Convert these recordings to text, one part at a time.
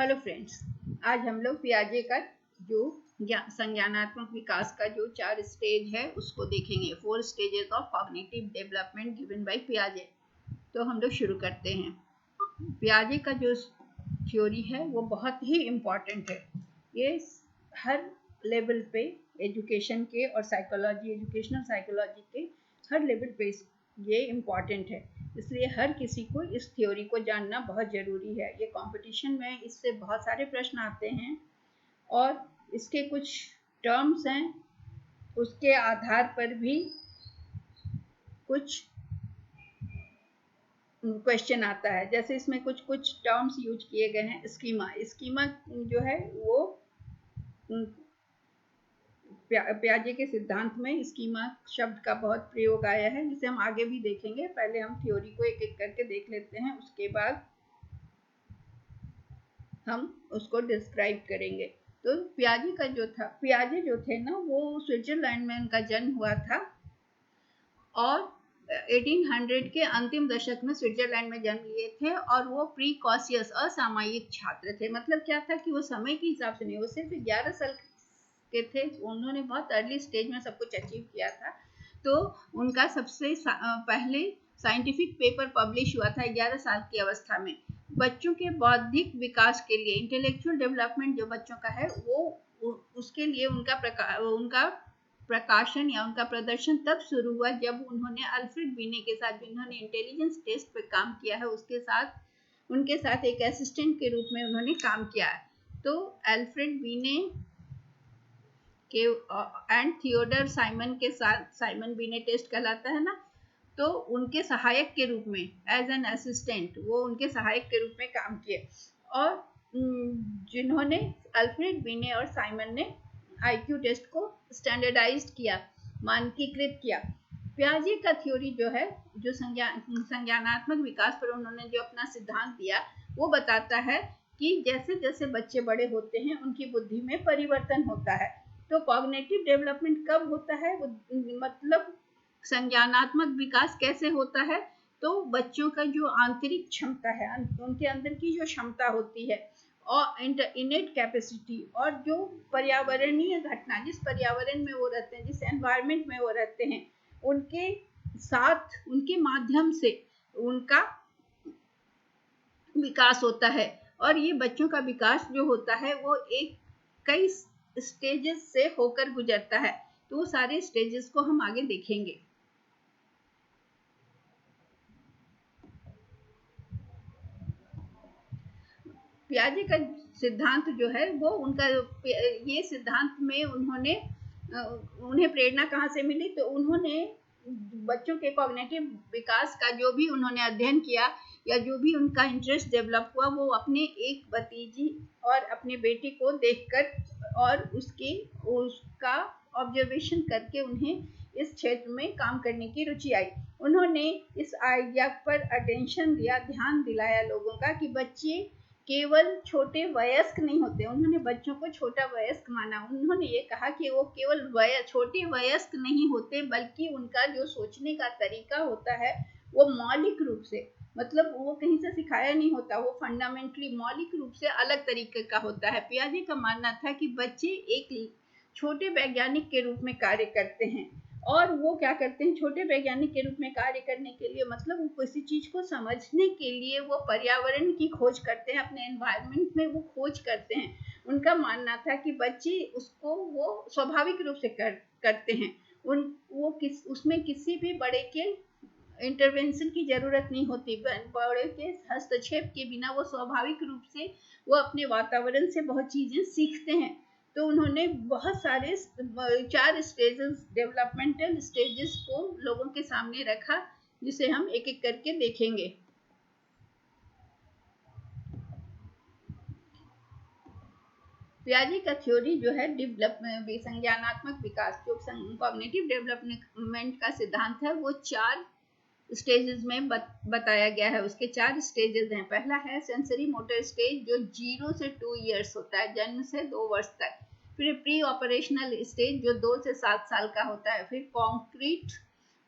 Hello friends, आज हम लोग पियाजे का जो संज्ञानात्मक विकास का जो 4 स्टेज है उसको देखेंगे। 4 stages of cognitive development given by पियाजे। तो हम लोग शुरू करते हैं। पियाजे का जो थ्योरी है वो बहुत ही इम्पॉर्टेंट है। ये हर लेवल पे एजुकेशन के और साइकोलॉजी, एजुकेशनल साइकोलॉजी के हर लेवल पे ये इम्पॉर्टेंट है। इसलिए हर किसी को इस थ्योरी को जानना बहुत ज़रूरी है। ये कंपटीशन में इससे बहुत सारे प्रश्न आते हैं और इसके कुछ टर्म्स हैं, उसके आधार पर भी कुछ क्वेश्चन आता है। जैसे इसमें कुछ टर्म्स यूज किए गए हैं। स्कीमा जो है वो पियाजे के सिद्धांत में स्कीमा शब्द का बहुत प्रयोग आया है, जिसे हम आगे भी देखेंगे। पहले हम थ्योरी को एक एक करके देख लेते हैं, उसके बाद हम उसको डिस्क्राइब करेंगे। तो पियाजे जो थे ना, वो स्विट्जरलैंड में उनका जन्म हुआ था और 1800 के अंतिम दशक में स्विट्जरलैंड में जन्म लिए थे। और वो प्रीकॉशियस असामयिक छात्र थे। मतलब क्या था कि वो समय के हिसाब से नहीं, वो सिर्फ 11 साल के थे। उन्होंने बहुत अर्ली स्टेज में सब कुछ अचीव किया था। तो उनका सबसे पहले साइंटिफिक पेपर पब्लिश हुआ था 11 साल की अवस्था में। बच्चों के बौद्धिक विकास के लिए, इंटेलेक्चुअल डेवलपमेंट जो बच्चों का है, वो उसके लिए उनका प्रकाशन या उनका प्रदर्शन तब शुरू हुआ जब उन्होंने अल्फ्रेड बीने के साथ, जिन्होंने इंटेलिजेंस टेस्ट पे काम किया है, उनके साथ एक असिस्टेंट के रूप में उन्होंने काम किया है। तो अल्फ्रेड बीने के एंड थियोडर साइमन के साथ, साइमन बीने टेस्ट कहलाता है ना, तो उनके सहायक के रूप में, एज एन असिस्टेंट, वो उनके सहायक के रूप में काम किए। और जिन्होंने अल्फ्रेड बीने और साइमन ने आईक्यू टेस्ट को स्टैंडर्डाइज्ड किया, मानकीकृत किया। पियाजे का थ्योरी जो है, जो संज्ञानात्मक विकास पर उन्होंने जो अपना सिद्धांत दिया, वो बताता है कि जैसे जैसे बच्चे बड़े होते हैं उनकी बुद्धि में परिवर्तन होता है। तो कॉग्निटिव डेवलपमेंट कब होता है, मतलब संज्ञानात्मक विकास कैसे होता है, तो बच्चों का जो आंतरिक क्षमता है, उनके अंदर की जो क्षमता होती है और इनेट कैपेसिटी, और जो पर्यावरणीय घटना, जिस पर्यावरण में वो रहते हैं, जिस एनवायरनमेंट में वो रहते हैं, उनके साथ, उनके माध्यम से उनका विकास होता है। और ये बच्चों का विकास जो होता है वो कई स्टेजेस से होकर गुजरता है। तो वो सारे स्टेजेस को हम आगे देखेंगे। पियाजे का सिद्धांत जो है वो उनका, ये सिद्धांत में उन्हें प्रेरणा कहाँ से मिली, तो उन्होंने बच्चों के कॉग्निटिव विकास का जो भी उन्होंने अध्ययन किया या जो भी उनका इंटरेस्ट डेवलप हुआ, वो अपने एक भतीजी और अपने बेटे को देखकर और उसका ऑब्जर्वेशन करके उन्हें इस क्षेत्र में काम करने की रुचि आई। उन्होंने इस आइडिया पर अटेंशन दिया, ध्यान दिलाया लोगों का, कि बच्चे केवल छोटे वयस्क नहीं होते। उन्होंने बच्चों को छोटा वयस्क माना। उन्होंने ये कहा कि वो केवल छोटे वयस्क नहीं होते, बल्कि उनका जो सोचने का तरीका होता है वो मौलिक रूप से, मतलब वो कहीं से सिखाया नहीं होता, वो फंडामेंटली मौलिक रूप से अलग तरीके का होता है। पियाजे का मानना था कि बच्चे एक छोटे वैज्ञानिक के रूप में कार्य करते हैं। और वो क्या करते हैं, छोटे वैज्ञानिक के रूप में कार्य करने के लिए, मतलब वो किसी चीज को समझने के लिए वो पर्यावरण की खोज करते हैं, अपने एनवायरनमेंट में वो खोज करते हैं। उनका मानना था कि बच्चे उसको वो स्वाभाविक रूप से करते हैं। उसमें किसी भी बड़े के इंटरवेंशन की जरूरत नहीं होती। बड़े के हस्तक्षेप के बिना वो स्वाभाविक रूप से वो अपने वातावरण से बहुत चीजें सीखते हैं। तो उन्होंने बहुत सारे 4 स्टेजेस, डेवलपमेंटल स्टेजेस को लोगों के सामने रखा, जिसे हम एक एक करके देखेंगे। पियाजे का थ्योरी जो है संज्ञानात्मक विकास, जो कॉग्निटिव डेवलपमेंट का सिद्धांत है, वो 4 स्टेजेस में बताया गया है। उसके 4 स्टेजेस हैं। पहला है सेंसरी मोटर स्टेज, जो 0 से 2 इयर्स होता है, जन्म से 2 वर्ष तक। फिर प्री ऑपरेशनल स्टेज, जो 2 से 7 साल का होता है। फिर कॉन्क्रीट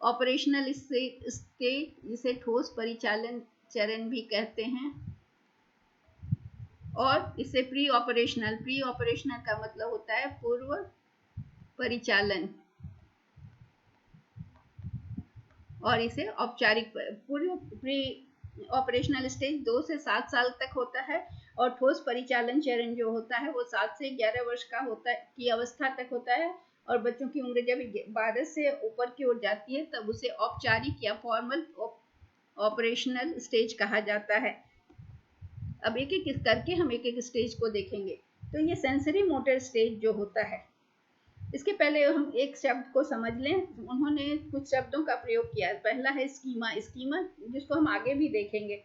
ऑपरेशनल स्टेज, जिसे ठोस परिचालन चरण भी कहते हैं। और इसे प्री ऑपरेशनल का मतलब होता है पूर्व परिचालन, और इसे औपचारिक पूर्व प्री ऑपरेशनल स्टेज 2 से 7 साल तक होता है, और ठोस परिचालन चरण जो होता है वो 7 से 11 वर्ष का होता है की अवस्था तक होता है, और बच्चों की उम्र जब 12 से ऊपर की ओर जाती है तब उसे औपचारिक या फॉर्मल ऑपरेशनल स्टेज कहा जाता है। अब एक एक करके हम एक एक स्टेज को देखेंगे। तो ये सेंसरी मोटर स्टेज जो होता है, इसके पहले हम एक शब्द को समझ लें। उन्होंने कुछ शब्दों का प्रयोग किया। पहला है स्कीमा। स्कीमा जिसको हम आगे भी देखेंगे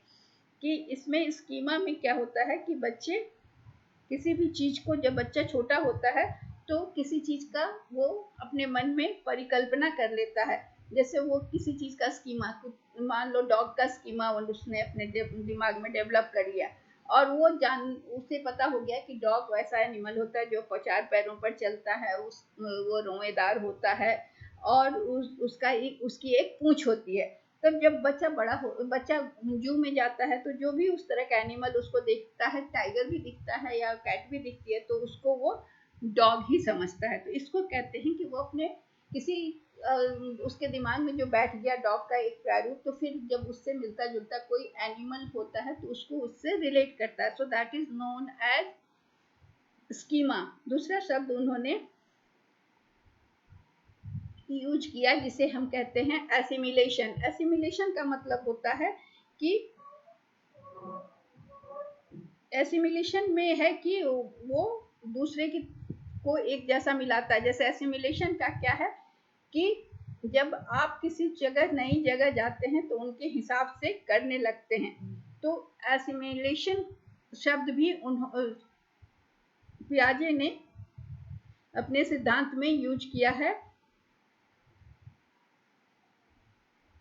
कि इसमें स्कीमा में क्या होता है कि बच्चे किसी भी चीज को, जब बच्चा छोटा होता है तो किसी चीज का वो अपने मन में परिकल्पना कर लेता है। जैसे वो किसी चीज का स्कीमा, मान लो डॉग का स्कीमा उसने अपने दिमाग में डेवलप कर लिया, और वो उसे पता हो गया कि डॉग वैसा एनिमल होता है जो 4 पैरों पर चलता है, वो रोएदार होता है, और उसकी एक पूंछ होती है। तब जब बच्चा जू में जाता है तो जो भी उस तरह का एनिमल उसको देखता है, टाइगर भी दिखता है या कैट भी दिखती है, तो उसको वो डॉग ही समझता है। तो इसको कहते हैं कि वो अपने किसी उसके दिमाग में जो बैठ गया डॉग का एक प्रारूप, तो फिर जब उससे मिलता जुलता कोई एनिमल होता है तो उसको उससे रिलेट करता है। So that is known as schema. दूसरा शब्द उन्होंने यूज किया जिसे हम कहते हैं एसिमिलेशन। एसिमिलेशन का मतलब होता है कि एसिमिलेशन में है कि वो दूसरे की को एक जैसा मिलाता है। जैसे एसिमिलेशन का क्या है कि जब आप किसी नई जगह जाते हैं तो उनके हिसाब से करने लगते हैं। तो एसिमिलेशन शब्द भी पियाजे ने अपने सिद्धांत में यूज किया है,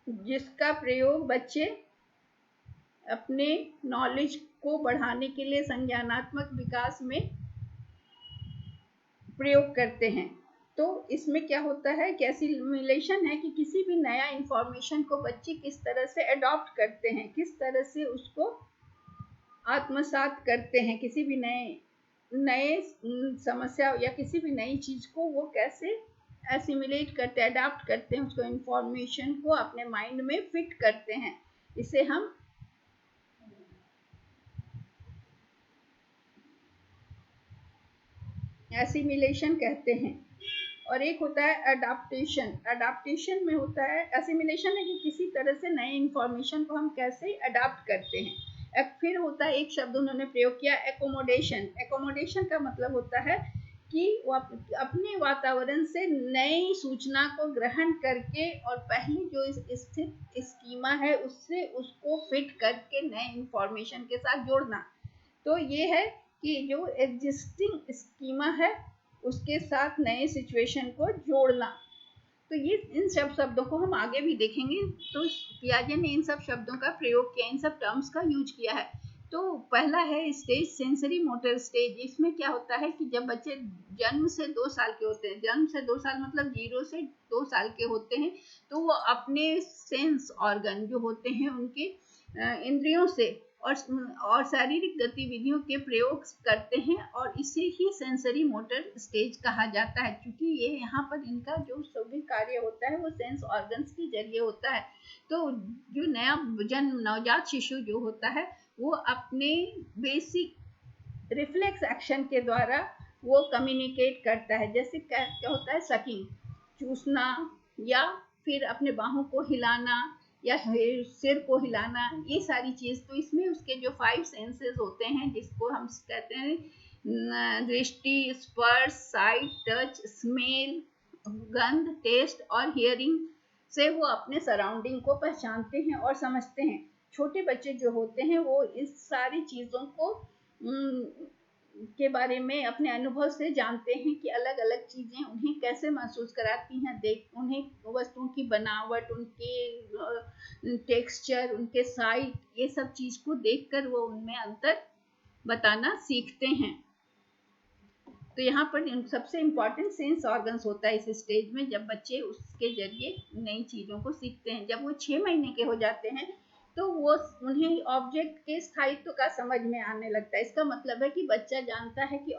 जिसका प्रयोग बच्चे अपने नॉलेज को बढ़ाने के लिए संज्ञानात्मक विकास में प्रयोग करते हैं। तो इसमें क्या होता है कि एसिमिलेशन है कि किसी भी नया इंफॉर्मेशन को बच्चे किस तरह से अडॉप्ट करते हैं, किस तरह से उसको आत्मसात करते हैं। किसी भी नए समस्या या किसी भी नई चीज को वो कैसे एसिमिलेट करते हैं, अडॉप्ट करते हैं, उसको इंफॉर्मेशन को अपने माइंड में फिट करते हैं। इसे हम एसिमिलेशन कहते हैं। और एक होता है अडाप्टेशन। अडाप्टेशन में होता है, एसिमिलेशन है कि किसी तरह से नए इंफॉर्मेशन को हम कैसे अडाप्ट करते हैं। फिर होता है एक शब्द उन्होंने प्रयोग किया, एकोमोडेशन। एकोमोडेशन का मतलब होता है कि वो अपने वातावरण से नई सूचना को ग्रहण करके और पहले जो स्थित स्कीमा है उससे उसको फिट करके नए इंफॉर्मेशन के साथ जोड़ना। तो ये है कि जो एग्जिस्टिंग स्कीमा है उसके साथ नए सिचुएशन को जोड़ना। तो ये इन सब शब्दों को हम आगे भी देखेंगे। तो पियाजे ने इन सब शब्दों का प्रयोग किया, इन सब टर्म्स का यूज किया है। तो पहला है स्टेज सेंसरी मोटर स्टेज। इसमें क्या होता है कि जब बच्चे जन्म से 2 साल के होते हैं, जन्म से 2 साल मतलब 0 से 2 साल के होते हैं, तो वो अपने सेंस ऑर्गन जो होते हैं उनके इंद्रियों से और शारीरिक गतिविधियों के प्रयोग करते हैं, और इसे ही सेंसरी मोटर स्टेज कहा जाता है, क्योंकि ये यहाँ पर इनका जो सभी कार्य होता है वो सेंस ऑर्गन्स के जरिए होता है। तो जो नवजात शिशु जो होता है वो अपने बेसिक रिफ्लेक्स एक्शन के द्वारा वो कम्युनिकेट करता है। जैसे क्या होता है, सकिंग, चूसना, या फिर अपने बाहों को हिलाना या सिर को हिलाना, ये सारी चीज। तो इसमें उसके जो 5 सेंसेस होते हैं जिसको हम कहते हैं दृष्टि, स्पर्श, साइट, टच, स्मेल, गंध, टेस्ट और हियरिंग से वो अपने सराउंडिंग को पहचानते हैं और समझते हैं। छोटे बच्चे जो होते हैं वो इस सारी चीजों को के बारे में अपने अनुभव से जानते हैं कि अलग अलग चीजें उन्हें कैसे महसूस कराती हैं। उन्हें वस्तुओं की बनावट, उनके टेक्सचर, उनके साइट, ये सब चीज को देखकर वो उनमें अंतर बताना सीखते हैं। तो यहाँ पर सबसे इम्पोर्टेंट सेंस ऑर्गन्स होता है इस स्टेज में, जब बच्चे उसके जरिए नई चीजों को सीखते हैं। जब वो 6 महीने के हो जाते हैं तो वो उन्हें ऑब्जेक्ट के स्थायित्व का समझ में आने लगता है। इसका मतलब है कि बच्चा जानता है कि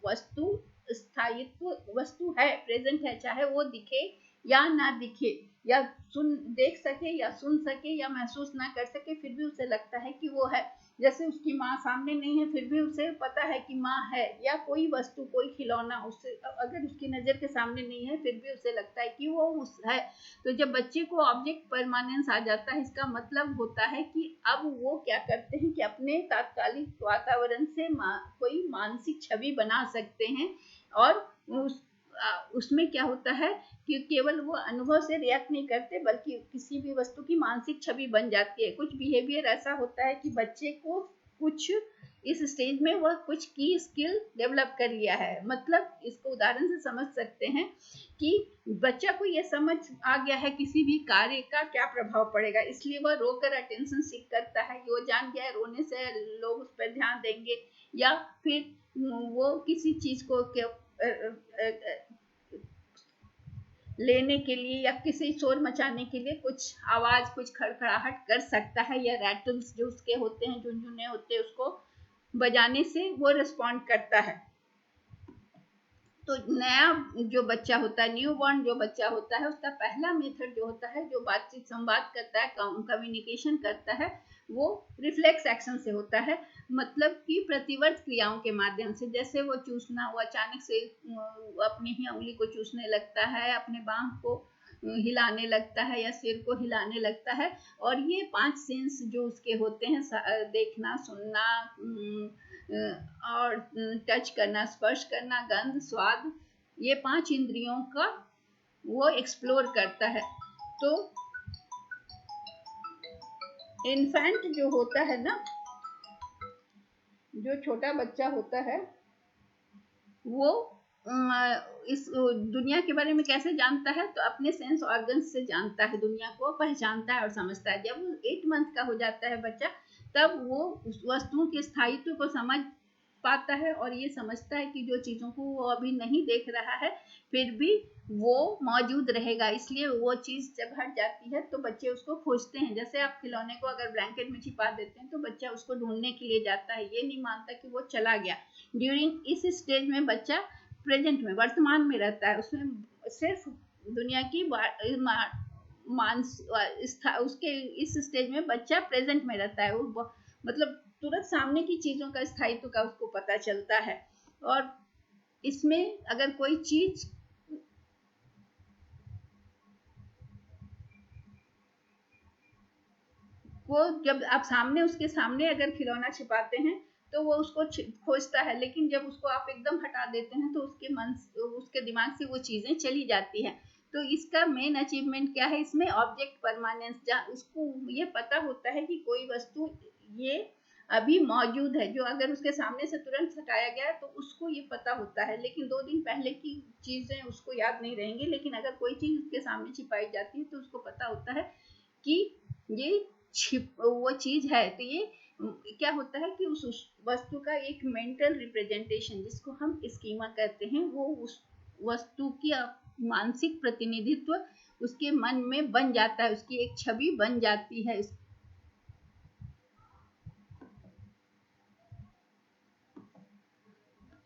वस्तु स्थायित्व, वस्तु है, प्रेजेंट है, चाहे वो दिखे या ना दिखे, या देख सके या सुन सके या महसूस ना कर सके, फिर भी उसे लगता है कि वो है। जैसे उसकी माँ सामने नहीं है, फिर भी उसे पता है कि माँ है। या कोई वस्तु, कोई खिलौना उससे अगर उसकी नज़र के सामने नहीं है, फिर भी उसे लगता है कि वो उस है। तो जब बच्चे को ऑब्जेक्ट परमानेंस आ जाता है, इसका मतलब होता है कि अब वो क्या करते हैं कि अपने तात्कालिक वातावरण से कोई मानसिक छवि बना सकते हैं। और उसमें क्या होता है कि केवल वो अनुभव से रिएक्ट नहीं करते, बल्कि किसी भी वस्तु की मानसिक छवि बन जाती है। कुछ बिहेवियर ऐसा होता है कि बच्चे को कुछ इस स्टेज में वह कुछ की स्किल डेवलप कर लिया है। मतलब इसको उदाहरण से समझ सकते हैं कि बच्चा को यह समझ आ गया है किसी भी कार्य का क्या प्रभाव पड़ेगा, इसलिए वह रोकर अटेंशन सीख करता है। वो जान गया है रोने से लोग उस पर ध्यान देंगे, या फिर वो किसी चीज को लेने के लिए या किसी शोर मचाने के लिए कुछ आवाज, कुछ खड़खड़ाहट कर सकता है, या रैटल्स जो उसके होते हैं, झुनझुने होते हैं, उसको बजाने से वो रिस्पॉन्ड करता है। तो नया जो बच्चा होता है, न्यू बॉर्न जो बच्चा होता है, उसका पहला मेथड जो होता है, जो बातचीत संवाद करता है, कम्युनिकेशन करता है, वो रिफ्लेक्स एक्शन से होता है। मतलब कि प्रतिवर्त क्रियाओं के माध्यम से। जैसे वो चूसना, वो अचानक से अपनी ही उंगली को चूसने लगता है, अपने बांह को हिलाने लगता है, या सिर को हिलाने लगता है। और ये 5 सेंस जो उसके होते हैं, देखना, सुनना, और टच करना, स्पर्श करना, गंध, स्वाद, ये 5 इंद्रियों का वो एक्सप्लोर करता है। तो इन्फेंट जो होता है ना, जो छोटा बच्चा होता है, वो इस दुनिया के बारे में कैसे जानता है? तो अपने सेंस ऑर्गन्स से जानता है, दुनिया को पहचानता है और समझता है। जब 8 मंथ का हो जाता है बच्चा, तब वो उस वस्तुओं के स्थायित्व को समझ पाता है, और ये समझता है कि जो चीज़ों को वो अभी नहीं देख रहा है, फिर भी वो मौजूद रहेगा। इसलिए वो चीज़ जब हट जाती है तो बच्चे उसको खोजते हैं। जैसे आप खिलौने को अगर ब्लैंकेट में छिपा देते हैं, तो बच्चा उसको ढूंढने के लिए जाता है, ये नहीं मानता कि वो चला गया। ड्यूरिंग इस स्टेज में बच्चा प्रेजेंट में, वर्तमान में रहता है। उसमें सिर्फ दुनिया की उसके इस स्टेज में बच्चा प्रेजेंट में रहता है। वो मतलब तुरंत सामने की चीजों का स्थायित्व का उसको पता चलता है। और इसमें अगर कोई चीज वो, जब आप सामने, उसके सामने अगर खिलौना छिपाते हैं, तो वो उसको खोजता है, लेकिन जब उसको आप एकदम हटा देते हैं, तो उसके दिमाग से वो चीजें चली जाती हैं। तो इसका मेन अचीवमेंट क्या है इसमें? Object permanence. उसको ये पता होता है कि कोई वस्तु ये अभी मौजूद है, जो अगर उसके सामने से तुरंत हटाया गया तो उसको ये पता होता है, लेकिन 2 दिन पहले की चीजें उसको याद नहीं रहेंगी। लेकिन अगर कोई चीज उसके सामने छिपाई जाती है, तो उसको पता होता है कि ये वो चीज है। तो ये क्या होता है कि उस वस्तु का एक मेंटल रिप्रेजेंटेशन, जिसको हम स्कीमा कहते हैं, वो उस वस्तु की मानसिक प्रतिनिधित्व उसके मन में बन जाता है, उसकी एक छवि बन जाती है।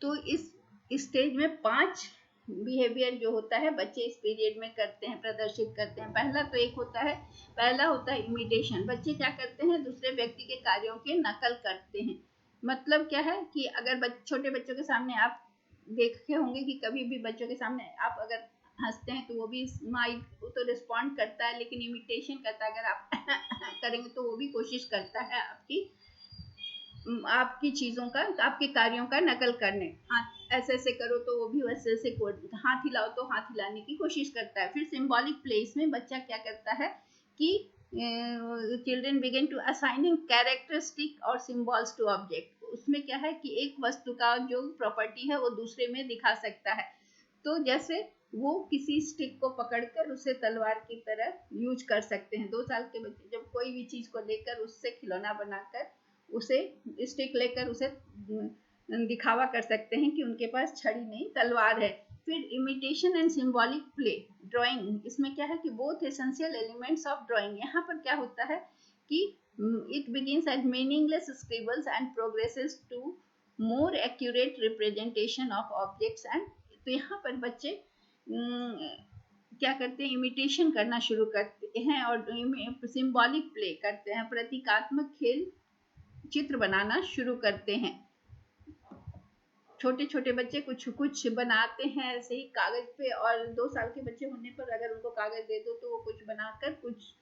तो इस स्टेज में 5 बिहेवियर जो होता है बच्चे इस पीरियड में करते हैं, प्रदर्शित करते हैं। पहला होता है इमिटेशन। बच्चे क्या करते हैं? दूसरे व्यक्ति के कार्यों की नकल करते हैं। मतलब क्या है कि अगर छोटे बच्चों के सामने आप देखे होंगे कि कभी भी बच्चों के सामने आप अगर हंसते हैं, तो वो भी स्माइल तो रिस्पॉन्ड करता है, लेकिन इमिटेशन करता है। अगर आप करेंगे तो वो भी कोशिश करता है आपकी चीजों का, आपके कार्यों का नकल करने। हाथ ऐसे ऐसे करो तो वो भी वैसे ऐसे, हाथ हिलाओ तो हाथ हिलाने की कोशिश करता है। फिर सिंबॉलिक प्लेस में बच्चा क्या करता है कि children begin to assigning characteristic और सिंबल्स टू ऑब्जेक्ट। उसमें क्या है कि एक वस्तु का जो प्रॉपर्टी है वो दूसरे में दिखा सकता है। तो जैसे वो किसी स्टिक को पकड़कर उसे तलवार की तरह यूज कर सकते हैं। 2 साल के बच्चे जब कोई भी चीज को लेकर उससे खिलौना बनाकर उसे स्टिक लेकर उसे दिखावा कर सकते हैं कि उनके पास छड़ी नहीं, तलवार है। फिर imitation and symbolic play, drawing. इसमें क्या है कि both essential elements of drawing. यहाँ पर क्या होता है कि it begins at meaningless scribbles and progresses to more accurate representation of objects and तो यहाँ पर बच्चे क्या करते हैं, इमिटेशन करना शुरू करते हैं और सिंबॉलिक प्ले करते हैं, प्रतीकात्मक खेल चित्र बनाना शुरू करते हैं। छोटे छोटे बच्चे कुछ कुछ बनाते हैं ऐसे ही कागज पे, और 2 साल के बच्चे होने पर अगर उनको कागज दे दो तो वो कुछ बनाकर कुछ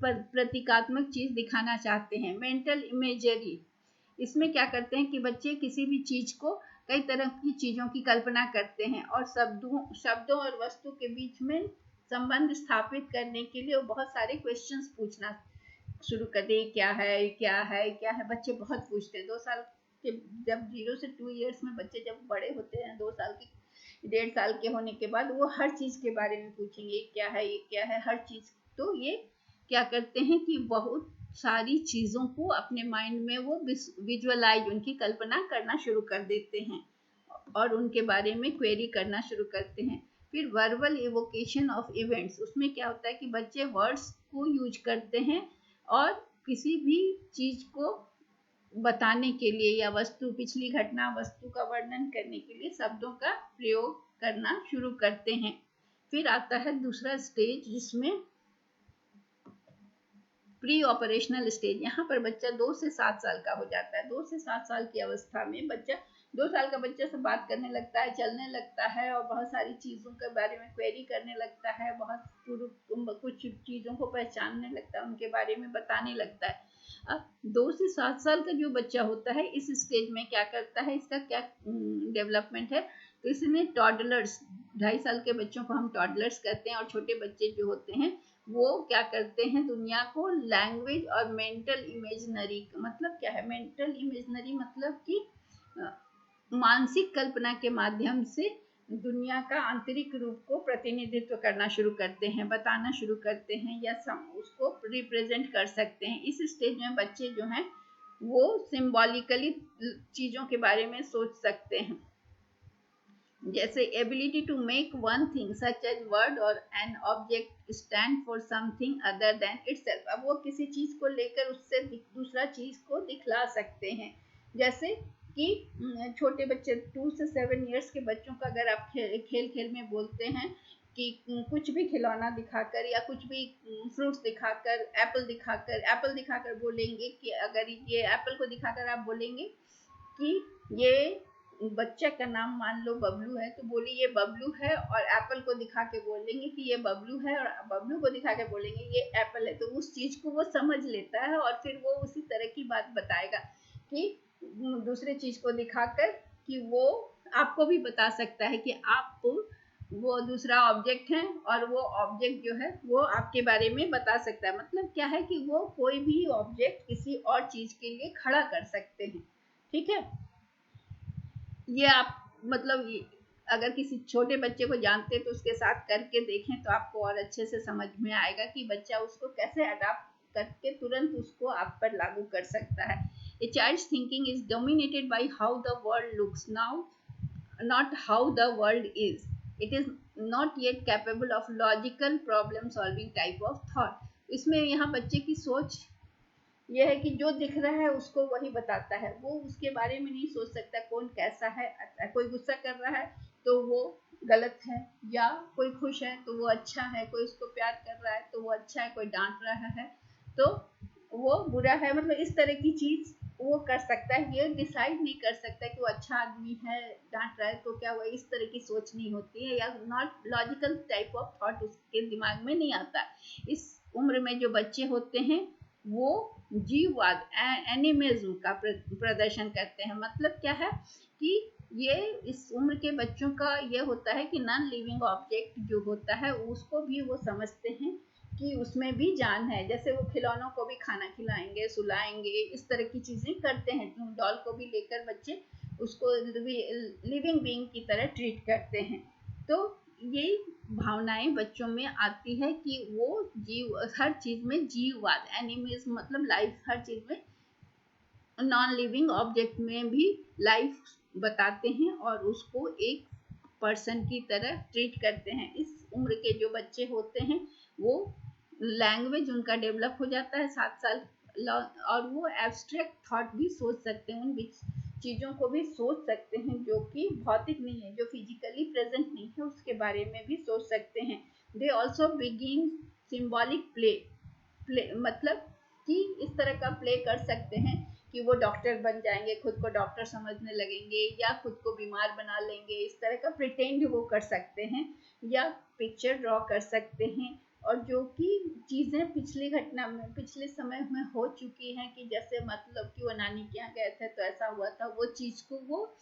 प्रतीकात्मक चीज दिखाना चाहते हैं। मेंटल इमेजरी, इसमें क्या करते हैं कि बच्चे किसी भी चीज को, कई तरह की चीजों की कल्पना करते हैं और शब्दों और वस्तु के बीच में संबंध स्थापित करने के लिए वो बहुत सारे क्वेश्चंस पूछना शुरू कर दे, क्या है क्या है क्या है। बच्चे बहुत पूछते हैं। 2 साल के, जब 0 से 2 इयर्स में बच्चे जब बड़े होते हैं, 2 साल के 1.5 साल के होने के बाद वो हर चीज के बारे में पूछेंगे, ये क्या है, ये क्या है, हर चीज। तो ये क्या करते हैं कि बहुत सारी चीजों को अपने माइंड में वो विजुअलाइज, उनकी कल्पना करना शुरू कर देते हैं और उनके बारे में क्वेरी करना शुरू करते हैं। फिर वर्बल इवोकेशन ऑफ इवेंट्स, उसमें क्या होता है कि बच्चे वर्ड्स को यूज करते हैं और किसी भी चीज को बताने के लिए या वस्तु, पिछली घटना, वस्तु का वर्णन करने के लिए शब्दों का प्रयोग करना शुरू करते हैं। फिर आता है दूसरा स्टेज जिसमें प्री ऑपरेशनल स्टेज। यहाँ पर बच्चा 2 से 7 साल का हो जाता है। 2 से 7 साल की अवस्था में बच्चा, 2 साल का बच्चा से बात करने लगता है, चलने लगता है और बहुत सारी चीज़ों के बारे में क्वेरी करने लगता है, कुछ चीज़ों को पहचानने लगता है, उनके बारे में बताने लगता है। अब 2 से 7 साल का जो बच्चा होता है इस स्टेज में क्या करता है, इसका क्या डेवलपमेंट है, तो इसमें टॉडलर्स, 2.5 साल के बच्चों को हम टॉडलर्स कहते हैं, और छोटे बच्चे जो होते हैं वो क्या करते हैं, दुनिया को लैंग्वेज और मेंटल इमेजनरी, मतलब क्या है मेंटल इमेजनरी, मतलब कि मानसिक कल्पना के माध्यम से दुनिया का आंतरिक रूप को प्रतिनिधित्व करना शुरू करते हैं, बताना शुरू करते हैं या उसको रिप्रेजेंट कर सकते हैं। इस स्टेज में बच्चे जो हैं वो सिंबॉलिकली चीजों के बारे में सोच सकते हैं, जैसे ability to make one thing such as word और an object stand for something other than itself. अब वो किसी चीज को लेकर उससे दूसरा चीज को दिखला सकते हैं। जैसे कि छोटे बच्चे 2 से 7 इयर्स के बच्चों का अगर आप खेल खेल में बोलते हैं कि कुछ भी खिलौना दिखाकर या कुछ भी फ्रूट्स दिखाकर, एप्पल दिखाकर बोलेंगे कि अगर ये एप्पल को दिखाकर आप बोलेंगे कि ये बच्चे का नाम मान लो बबलू है, तो बोलिए ये बबलू है, और एप्पल को दिखा के बोलेंगे कि ये बबलू है, और बबलू को दिखा के बोलेंगे ये एप्पल है। तो उस चीज को वो समझ लेता है और फिर वो उसी तरह की बात बताएगा कि दूसरे चीज को दिखाकर, कि वो आपको भी बता सकता है कि आप वो दूसरा ऑब्जेक्ट है और वो ऑब्जेक्ट जो है वो आपके बारे में बता सकता है। मतलब क्या है कि वो कोई भी ऑब्जेक्ट किसी और चीज के लिए खड़ा कर सकते हैं। ठीक है, ये आप मतलब अगर किसी छोटे बच्चे को जानते तो उसके साथ करके देखें तो आपको और अच्छे से समझ में आएगा कि बच्चा उसको कैसे अडाप्ट करके तुरंत उसको आप पर लागू कर सकता है। A child's thinking is dominated by how the world looks now, not how the world is. It is not yet capable of logical problem solving type of thought. इसमें यहाँ बच्चे की सोच यह है कि जो दिख रहा है उसको वही बताता है, वो उसके बारे में नहीं सोच सकता कौन कैसा है। कोई गुस्सा कर रहा है तो वो गलत है, या कोई खुश है तो वो अच्छा है, कोई उसको प्यार कर रहा है तो वो अच्छा है, कोई डांट रहा है तो वो बुरा है। मतलब इस तरह की चीज वो कर सकता है, ये डिसाइड नहीं कर सकता कि वो अच्छा आदमी है, डांट रहा है तो क्या हुआ, इस तरह की सोच नहीं होती है, या not logical type of thought उसके दिमाग में नहीं आता। इस उम्र में जो बच्चे होते हैं वो जीववाद, एनिमिज्म का प्रदर्शन करते हैं। मतलब क्या है कि ये इस उम्र के बच्चों का ये होता है कि नॉन लिविंग ऑब्जेक्ट जो होता है उसको भी वो समझते हैं कि उसमें भी जान है। जैसे वो खिलौनों को भी खाना खिलाएंगे, सुलाएंगे, इस तरह की चीजें करते हैं। डॉल को भी लेकर बच्चे उसको लिविंग बीइंग की तरह ट्रीट करते हैं। तो ये भावनाएं बच्चों में आती है कि वो जीव, हर चीज में जीववाद, एनिमिज्म मतलब लाइफ, हर चीज में नॉन लिविंग ऑब्जेक्ट में भी लाइफ बताते हैं और उसको एक पर्सन की तरह ट्रीट करते हैं। इस उम्र के जो बच्चे होते हैं वो लैंग्वेज उनका डेवलप हो जाता है 7 साल, और वो एब्स्ट्रैक्ट थॉट भी सोच सकते हैं, उन चीज़ों को भी सोच सकते हैं जो कि भौतिक नहीं है, जो फिजिकली प्रेजेंट नहीं है, उसके बारे में भी सोच सकते हैं। They also begin symbolic play मतलब कि इस तरह का प्ले कर सकते हैं कि वो डॉक्टर बन जाएंगे, खुद को डॉक्टर समझने लगेंगे, या खुद को बीमार बना लेंगे, इस तरह का प्रिटेंड वो कर सकते हैं, या पिक्चर ड्रॉ कर सकते हैं। और जो कि चीज़ें पिछली घटना में, पिछले समय में हो चुकी हैं, कि जैसे मतलब कि वो नानी के यहाँ गए थे तो ऐसा हुआ था, वो चीज़ को वो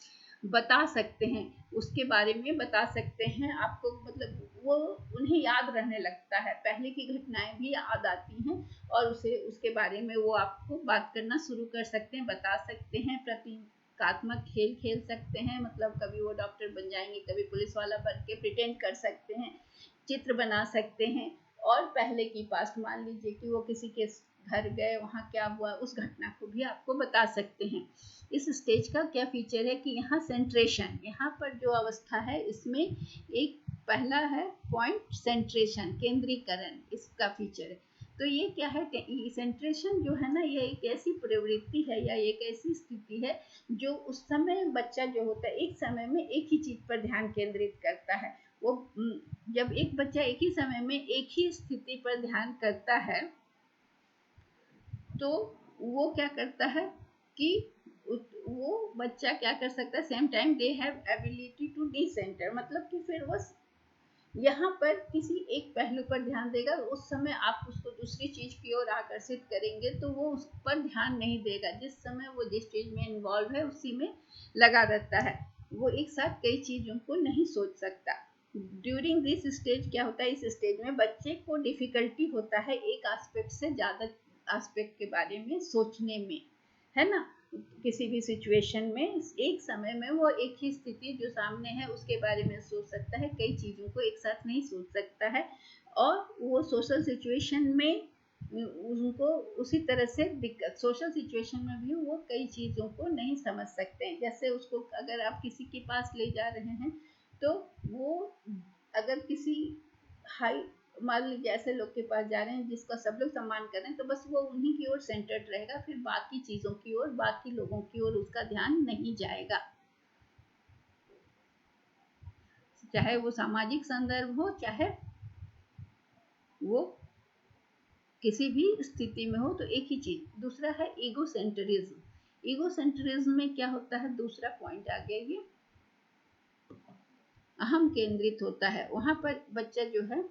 बता सकते हैं, उसके बारे में बता सकते हैं आपको, मतलब वो उन्हें याद रहने लगता है, पहले की घटनाएं भी याद आती हैं, और उसे उसके बारे में वो आपको बात करना शुरू कर सकते हैं, बता सकते हैं। प्रतीकात्मक खेल खेल सकते हैं, मतलब कभी वो डॉक्टर बन जाएंगे, कभी पुलिस वाला बन के प्रिटेंड कर सकते हैं, चित्र बना सकते हैं, और पहले की पास्ट, मान लीजिए कि वो किसी के घर गए, वहाँ क्या हुआ, उस घटना को भी आपको बता सकते हैं। इस स्टेज का क्या फीचर है कि यहाँ सेंट्रेशन, यहाँ पर जो अवस्था है इसमें एक पहला है पॉइंट सेंट्रेशन, केंद्रीकरण, इसका फीचर है। तो ये क्या है, सेंट्रेशन जो है ना, ये एक ऐसी प्रवृत्ति है या एक ऐसी स्थिति है जो उस समय बच्चा जो होता है एक समय में एक ही चीज पर ध्यान केंद्रित करता है। वो जब एक बच्चा एक ही समय में एक ही स्थिति पर ध्यान करता है, तो वो क्या करता है कि वो बच्चा क्या कर सकता है, same time they have ability to decenter, मतलब कि फिर वो यहाँ पर किसी एक पहलू पर ध्यान देगा, उस समय आप उसको दूसरी चीज की ओर आकर्षित करेंगे तो वो उस पर ध्यान नहीं देगा, जिस समय वो जिस चीज में इन्वॉल्व है उसी में लगा रहता है, वो एक साथ कई चीजों को नहीं सोच सकता। ड्यूरिंग दिस स्टेज क्या होता है, इस स्टेज में बच्चे को डिफिकल्टी होता है एक एस्पेक्ट से ज्यादा एस्पेक्ट के बारे में सोचने में, है ना। किसी भी सिचुएशन में एक समय में वो एक ही स्थिति जो सामने है उसके बारे में सोच सकता है, कई चीज़ों को एक साथ नहीं सोच सकता है, और वो सोशल सिचुएशन में उनको उसी तरह से दिक्कत, सोशल सिचुएशन में भी वो कई चीज़ों को नहीं समझ सकते हैं। जैसे उसको अगर आप किसी के पास ले जा रहे हैं, तो वो अगर किसी हाई, मान लीजिए ऐसे लोग के पास जा रहे हैं जिसका सब लोग सम्मान कर रहे हैं, तो बस वो उन्हीं की ओर सेंटर्ड रहेगा, फिर बाकी चीजों की ओर, बाकी लोगों की ओर उसका ध्यान नहीं जाएगा, चाहे वो सामाजिक संदर्भ हो, चाहे वो किसी भी स्थिति में हो, तो एक ही चीज। दूसरा है ईगो सेंटरिज्म। ईगो सेंटरिज्म में क्या होता है, दूसरा पॉइंट आ गया ये, अहम केंद्रित होता है। वहां पर बच्चा जो है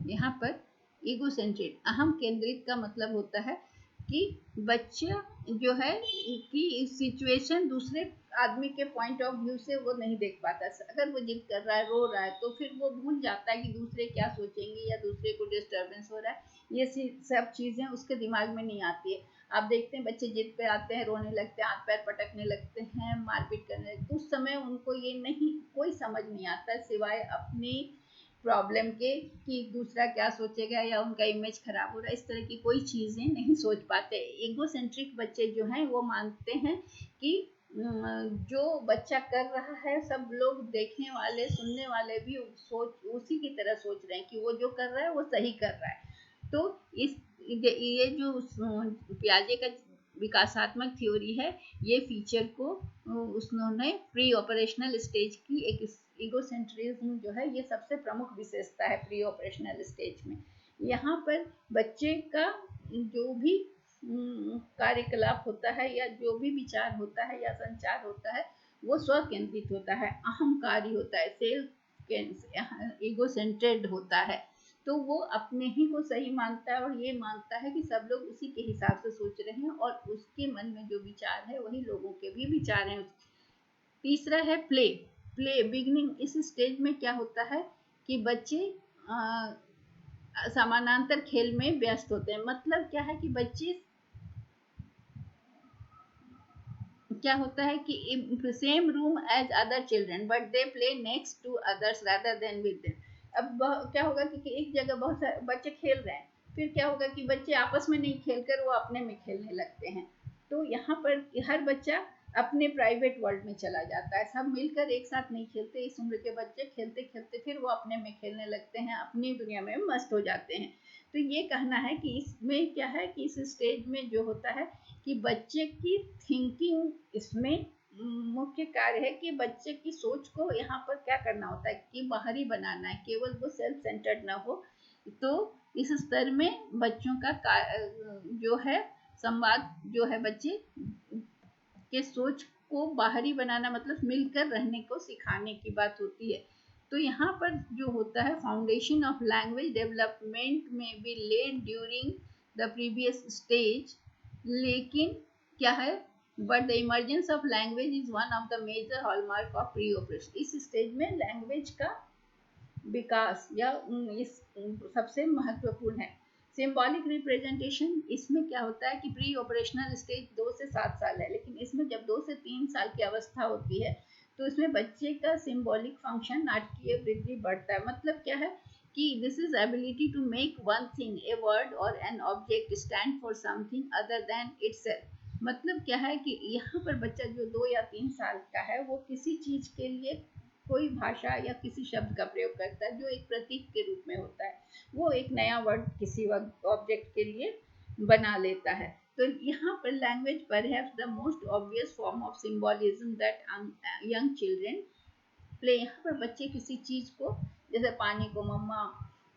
यहाँ पर ईगो सेंट्रिक, अहम केंद्रित का मतलब होता है कि बच्चा जो है कि सिचुएशन दूसरे आदमी के पॉइंट ऑफ व्यू से वो नहीं देख पाता। अगर वो जिद कर रहा है, रो रहा है, तो फिर वो भूल जाता है कि दूसरे क्या सोचेंगे या दूसरे को डिस्टर्बेंस हो रहा है, ये सब चीज़ें उसके दिमाग में नहीं आती है। आप देखते हैं बच्चे जिद पे आते हैं, रोने लगते हैं, हाथ पैर पटकने लगते हैं, मारपीट करने लगते हैं, उस समय उनको ये नहीं, कोई समझ नहीं आता सिवाय अपनी प्रॉब्लम के, कि दूसरा क्या सोचेगा या उनका इमेज खराब हो रहा है, इस तरह की कोई चीज़ें नहीं सोच पाते। ईगोसेंट्रिक बच्चे जो हैं वो मानते हैं कि जो बच्चा कर रहा है सब लोग देखने वाले सुनने वाले भी सोच उसी की तरह सोच रहे हैं कि वो जो कर रहा है वो सही कर रहा है। तो इस ये जो पियाजे का विकासात्मक थ्योरी है, ये फीचर को उसने प्री ऑपरेशनल स्टेज की एक ईगोसेंट्रिज्म जो है, ये सबसे प्रमुख विशेषता है प्री ऑपरेशनल स्टेज में। यहाँ पर बच्चे का जो भी कार्यकलाप होता है या जो भी विचार होता है या संचार होता है, वो स्व केंद्रित होता है, अहंकारी होता है, सेल्फ ईगो सेंटर्ड होता है। तो वो अपने ही को सही मानता है और ये मानता है कि सब लोग उसी के हिसाब से सोच रहे हैं और उसके मन में जो विचार है वही लोगों के भी विचार हैं। तीसरा है प्ले। प्ले बिगनिंग, इस स्टेज में क्या होता है कि बच्चे समानांतर खेल में व्यस्त होते हैं। मतलब क्या है कि बच्चे, क्या होता है कि same room as other children but they play next to others rather than with them. अब क्या होगा कि एक जगह बहुत सारे बच्चे खेल रहे हैं, फिर क्या होगा कि बच्चे आपस में नहीं खेलकर वो अपने में खेलने लगते हैं। तो यहाँ पर हर बच्चा अपने प्राइवेट वर्ल्ड में चला जाता है, सब मिलकर एक साथ नहीं खेलते। इस उम्र के बच्चे खेलते खेलते फिर वो अपने में खेलने लगते हैं, अपनी दुनिया में मस्त हो जाते हैं। तो ये कहना है कि इसमें क्या है कि इस स्टेज में जो होता है कि बच्चे की थिंकिंग इसमें मुख्य कार्य है कि बच्चे की सोच को यहाँ पर क्या करना होता है कि बाहरी बनाना है, केवल वो सेल्फ सेंटर्ड ना हो। तो इस स्तर में बच्चों का जो है संवाद जो है बच्चे के सोच को बाहरी बनाना, मतलब मिलकर रहने को सिखाने की बात होती है। तो यहाँ पर जो होता है फाउंडेशन ऑफ लैंग्वेज डेवलपमेंट में be laid during the previous stage, लेकिन क्या है but the emergence of language is one of the major hallmark of pre operation. इस स्टेज में लैंग्वेज का विकास या इस सबसे महत्वपूर्ण है। सिंबॉलिक रिप्रेजेंटेशन, इसमें क्या होता है कि प्री ऑपरेशनल स्टेज 2 से 7 साल है, लेकिन इसमें जब 2 से 3 साल की अवस्था होती है तो इसमें बच्चे का सिंबॉलिक फंक्शन नाटकीय वृद्धि बढ़ता है। मतलब क्या है कि this is ability to make one thing, a word और an object stand for something other than itself. मतलब क्या है कि यहाँ पर बच्चा जो 2 या 3 साल का है वो किसी चीज के लिए कोई भाषा या किसी शब्द का प्रयोग करता है जो एक प्रतीक के रूप में होता है, वो एक नया वर्ड किसी ऑब्जेक्ट के लिए बना लेता है। तो यहाँ पर language perhaps the most obvious form of symbolism that young children play. यहाँ पर बच्चे किसी चीज को, जैसे पानी को मम्मा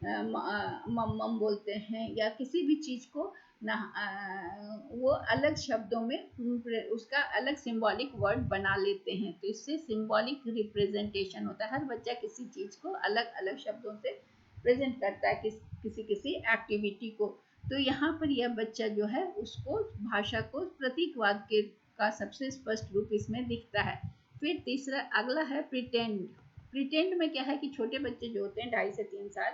मम्मम बोलते हैं, या किसी भी चीज को ना वो अलग शब्दों में उसका अलग सिंबॉलिक वर्ड बना लेते हैं। तो इससे सिंबॉलिक रिप्रेजेंटेशन होता है, हर बच्चा किसी चीज को अलग अलग शब्दों से प्रेजेंट करता है किसी किसी एक्टिविटी को। तो यहाँ पर यह बच्चा जो है उसको भाषा को प्रतीकवाद के का सबसे स्पष्ट रूप इसमें दिखता है। फिर तीसरा अगला है प्रिटेंड। प्रिटेंड में क्या है कि छोटे बच्चे जो होते हैं 2.5 से 3 साल,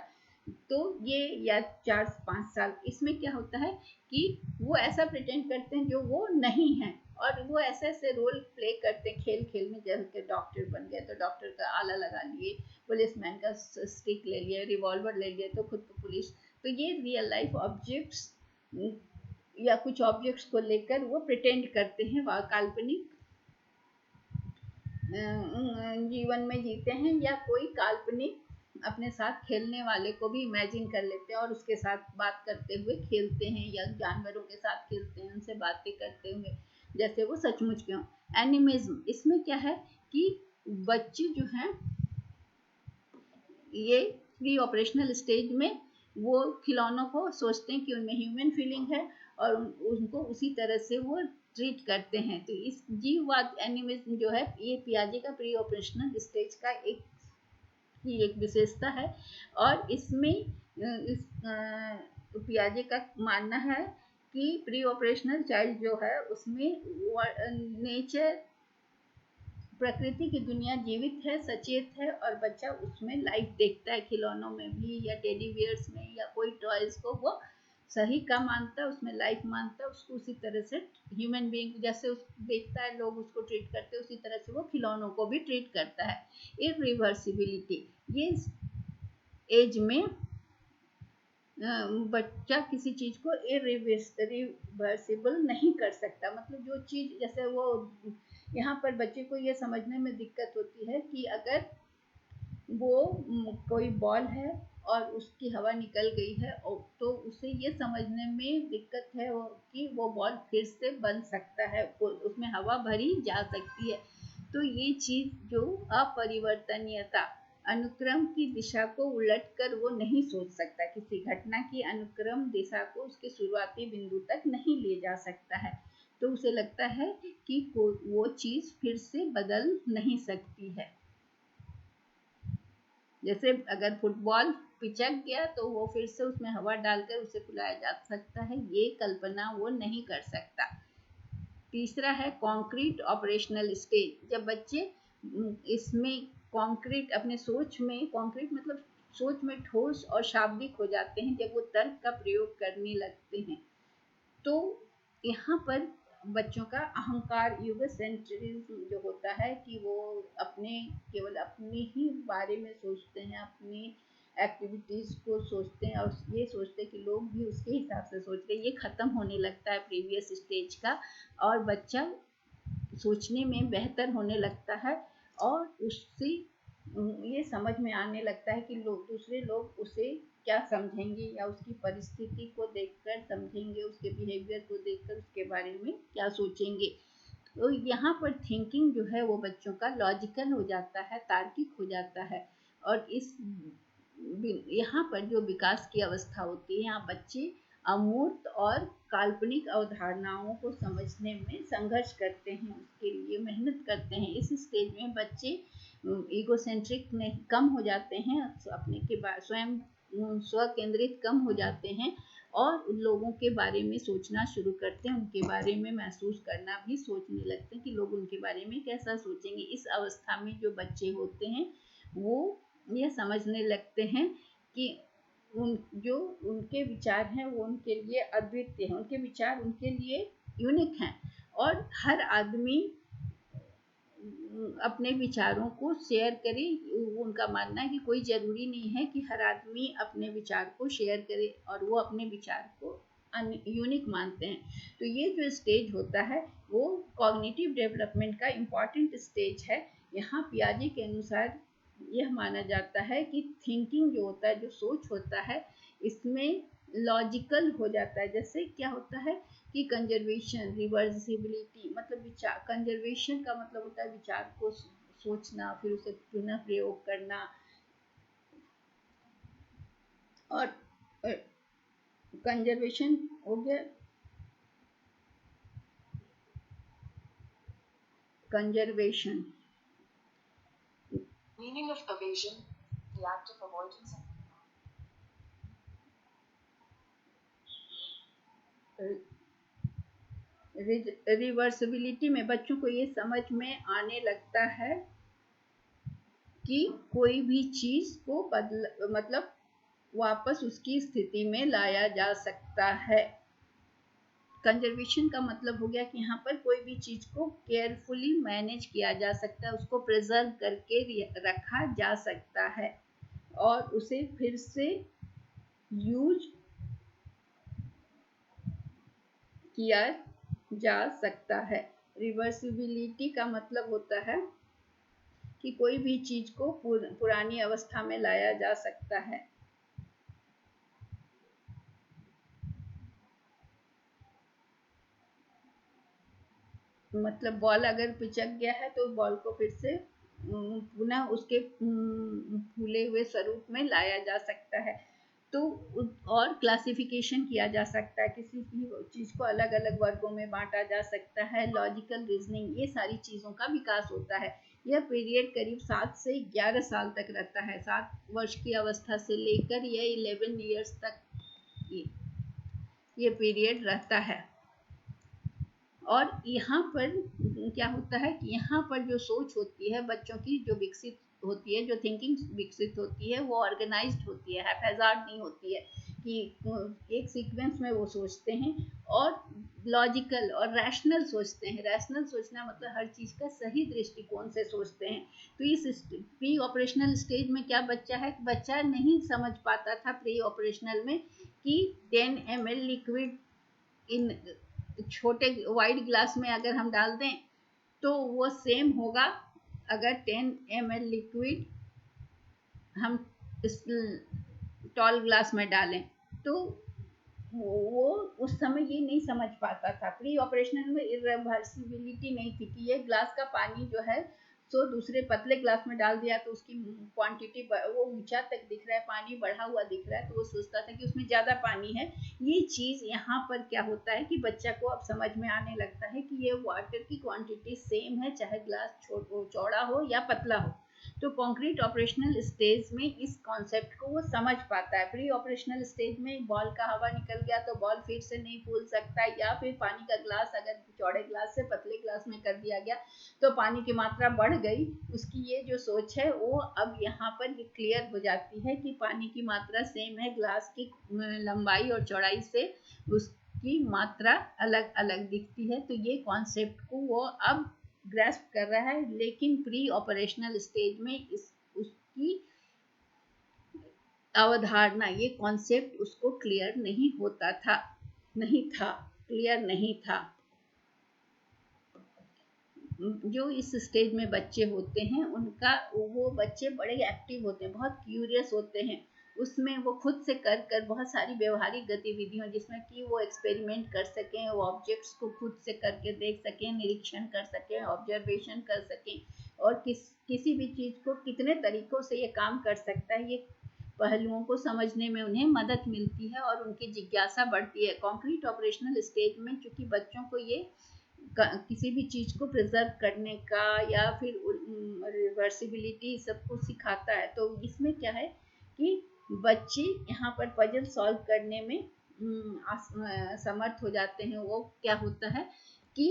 तो ये या 4-5 साल, इसमें क्या होता है कि वो ऐसा प्रिटेंड करते हैं जो वो नहीं है, और वो ऐसे ऐसे रोल प्ले करते हैं खेल खेल में, जैसे डॉक्टर बन गए तो डॉक्टर का आला लगा लिए, पुलिसमैन का स्टिक ले लिया, रिवॉल्वर ले लिया तो खुद को पुलिस। तो ये रियल लाइफ ऑब्जेक्ट्स या कुछ ऑब्जेक्ट्स को लेकर वो प्रिटेंड करते हैं, काल्पनिक जीवन में जीते हैं, या कोई काल्पनिक अपने साथ खेलने वाले को भी इमेजिन कर लेते हैं और उसके साथ बात करते हुए खेलते हैं, या जानवरों के साथ खेलते हैं उनसे बातें करते हुए जैसे वो सचमुच के हों। एनिमिज्म, इसमें क्या है कि बच्चे जो हैं ये प्री ऑपरेशनल स्टेज में वो खिलौनों को सोचते हैं कि उनमें ह्यूमन फीलिंग है और उनको उसी तरह से वो ट्रीट करते हैं। तो इस जीववाद एनिमिज्म जो है ये पियाजे का प्री ऑपरेशनल स्टेज का एक विशेषता है। और इसमें इस पियाजे का मानना है कि प्री ऑपरेशनल चाइल्ड जो है उसमें नेचर, प्रकृति की दुनिया जीवित है, सचेत है, और बच्चा उसमें लाइफ देखता है, खिलौनों में भी या टेडी बियर्स में या कोई टॉयज को वो सही का मानता है, उसमें लाइफ मानता है, उसको उसी तरह से ह्यूमन बीइंग जैसे उस देखता है लोग उसको ट्रीट करते हैं उसी तरह से वो खिलौनों को भी ट्रीट करता है। इरिवर्सिबिलिटी, ये एज में बच्चा किसी चीज को इरिवर्सिबल नहीं कर सकता। मतलब जो चीज, जैसे वो यहाँ पर बच्चे को ये समझने में दिक्कत होती है कि अगर वो कोई बॉल है और उसकी हवा निकल गई है तो उसे ये समझने में दिक्कत है कि वो बॉल फिर से बन सकता है, उसमें हवा भरी जा सकती है। तो ये चीज जो अपरिवर्तनीयता, अनुक्रम की दिशा को उलटकर वो नहीं सोच सकता, किसी घटना की अनुक्रम दिशा को उसके शुरुआती बिंदु तक नहीं ले जा सकता है। तो उसे लगता है कि वो चीज फिर से बदल नहीं सकती है। जैसे अगर फुटबॉल पिचक गया तो वो फिर से उसमें हवा डालकर उसे फुलाया जा सकता है, ये कल्पना वो नहीं कर सकता। तीसरा है कॉन्क्रीट ऑपरेशनल स्टेज। जब बच्चे इसमें कॉन्क्रीट अपने सोच में, कॉन्क्रीट मतलब सोच में ठोस और शाब्दिक हो जाते हैं जब वो तर्क का प्रयोग करने लगते हैं। तो यहाँ पर बच्चों का अहंकार यूगोसेंट्रिज्म जो होता है कि वो अपने केवल अपने ही बारे में सोचते हैं, अपनी एक्टिविटीज़ को सोचते हैं और ये सोचते हैं कि लोग भी उसके हिसाब से सोच रहे हैं। ये ख़त्म होने लगता है प्रीवियस स्टेज का, और बच्चा सोचने में बेहतर होने लगता है और उससे ये समझ में आने लगता है कि लोग, दूसरे लोग उसे क्या समझेंगे या उसकी परिस्थिति को देखकर समझेंगे, उसके बिहेवियर को देखकर उसके बारे में क्या सोचेंगे। तो यहाँ पर थिंकिंग जो है वो बच्चों का लॉजिकल हो जाता है, तार्किक हो जाता है। और इस यहाँ पर जो विकास की अवस्था होती है, यहाँ बच्चे अमूर्त और काल्पनिक अवधारणाओं को समझने में संघर्ष करते हैं, उसके लिए मेहनत करते हैं। इस स्टेज में बच्चे ईगोसेंट्रिक कम हो जाते हैं, अपने के बाद स्वयं स्व केंद्रित कम हो जाते हैं और उन लोगों के बारे में सोचना शुरू करते हैं, उनके बारे में महसूस करना भी सोचने लगते हैं कि लोग उनके बारे में कैसा सोचेंगे। इस अवस्था में जो बच्चे होते हैं वो ये समझने लगते हैं कि जो उनके विचार हैं वो उनके लिए अद्वितीय हैं, उनके विचार उनके लिए यूनिक हैं और हर आदमी अपने विचारों को शेयर करे। उनका मानना है कि कोई ज़रूरी नहीं है कि हर आदमी अपने विचार को शेयर करे और वो अपने विचार को यूनिक मानते हैं। तो ये जो स्टेज होता है वो कॉग्निटिव डेवलपमेंट का इम्पॉर्टेंट स्टेज है। यहाँ पियाजे के अनुसार यह माना जाता है कि थिंकिंग जो होता है, जो सोच होता है, इसमें लॉजिकल हो जाता है। जैसे क्या होता है कि कंजर्वेशन, रिवर्सिबिलिटी, मतलब विचार, कंजर्वेशन का मतलब होता है विचार को सोचना, फिर उसे पुनः प्रयोग करना, और कंजर्वेशन हो गया conservation. Meaning of evasion, the act of avoidance. Reversibility में बच्चों को ये समझ में आने लगता है कि कोई भी चीज को बदल, मतलब वापस उसकी स्थिति में लाया जा सकता है। कंजर्वेशन का मतलब हो गया कि यहाँ पर कोई भी चीज को केयरफुली मैनेज किया जा सकता है, उसको प्रिजर्व करके रखा जा सकता है और उसे फिर से यूज किया जा सकता है। रिवर्सिबिलिटी का मतलब होता है कि कोई भी चीज को पुरानी अवस्था में लाया जा सकता है। मतलब बॉल अगर पिचक गया है तो बॉल को फिर से पुनः उसके फूले हुए स्वरूप में लाया जा सकता है। तो और क्लासिफिकेशन किया जा सकता है, किसी भी चीज को अलग अलग वर्गों में बांटा जा सकता है। लॉजिकल रीजनिंग, ये सारी चीजों का विकास होता है। यह पीरियड करीब 7 से 11 साल तक रहता है। 7 वर्ष की अवस्था से लेकर यह 11 ईयर्स तक ये पीरियड रहता है। और यहाँ पर क्या होता है कि यहाँ पर जो सोच होती है बच्चों की, जो विकसित होती है, जो थिंकिंग विकसित होती है, वो ऑर्गेनाइज्ड होती है, हैफेजार्ड नहीं होती है कि एक सीक्वेंस में वो सोचते हैं और लॉजिकल और रैशनल सोचते हैं। रैशनल सोचना मतलब हर चीज़ का सही दृष्टिकोण से सोचते हैं। तो इस प्री ऑपरेशनल स्टेज में क्या बच्चा है, बच्चा नहीं समझ पाता था प्री ऑपरेशनल में कि 10 ml लिक्विड इन छोटे वाइट ग्लास में अगर हम डाल दें तो वो सेम होगा अगर 10 ml लिक्विड हम इस टॉल ग्लास में डालें। तो वो उस समय ये नहीं समझ पाता था। प्री ऑपरेशनल में इरिवर्सिबिलिटी नहीं थी कि ये ग्लास का पानी जो है तो दूसरे पतले ग्लास में डाल दिया तो उसकी क्वांटिटी, वो ऊंचा तक दिख रहा है, पानी बढ़ा हुआ दिख रहा है, तो वो सोचता था कि उसमें ज़्यादा पानी है। ये चीज़ यहाँ पर क्या होता है कि बच्चा को अब समझ में आने लगता है कि ये वाटर की क्वांटिटी सेम है, चाहे ग्लास चौड़ा हो या पतला हो। तो कॉन्क्रीट ऑपरेशनल स्टेज में इस कॉन्सेप्ट को वो समझ पाता है। प्री ऑपरेशनल स्टेज में बॉल का हवा निकल गया तो बॉल फिर से नहीं फूल सकता, या फिर पानी का ग्लास अगर चौड़े ग्लास से पतले ग्लास में कर दिया गया तो पानी की मात्रा बढ़ गई। उसकी ये जो सोच है वो अब यहाँ पर ये क्लियर हो जाती है कि पानी की मात्रा सेम है, ग्लास की लंबाई और चौड़ाई से उसकी मात्रा अलग अलग दिखती है। तो ये कॉन्सेप्ट को वो अब ग्रेस्प कर रहा है। लेकिन प्री ऑपरेशनल स्टेज में उसकी अवधारणा, ये कॉन्सेप्ट उसको क्लियर नहीं होता था, क्लियर नहीं था। जो इस स्टेज में बच्चे होते हैं उनका, वो बच्चे बड़े एक्टिव होते हैं, बहुत क्यूरियस होते हैं। उसमें वो खुद से कर कर बहुत सारी व्यवहारिक गतिविधियों जिसमें कि वो एक्सपेरिमेंट कर सकें, वो ऑब्जेक्ट्स को खुद से करके देख सकें, निरीक्षण कर सकें, ऑब्जर्वेशन कर सकें, और किसी भी चीज़ को कितने तरीकों से ये काम कर सकता है, ये पहलुओं को समझने में उन्हें मदद मिलती है और उनकी जिज्ञासा बढ़ती है। कॉन्क्रीट ऑपरेशनल स्टेज में चूंकि बच्चों को ये किसी भी चीज को प्रिजर्व करने का या फिर रिवर्सिबिलिटी सब कुछ सिखाता है, तो इसमें क्या है कि बच्चे यहाँ पर पजल सॉल्व करने में समर्थ हो जाते हैं। वो क्या होता है कि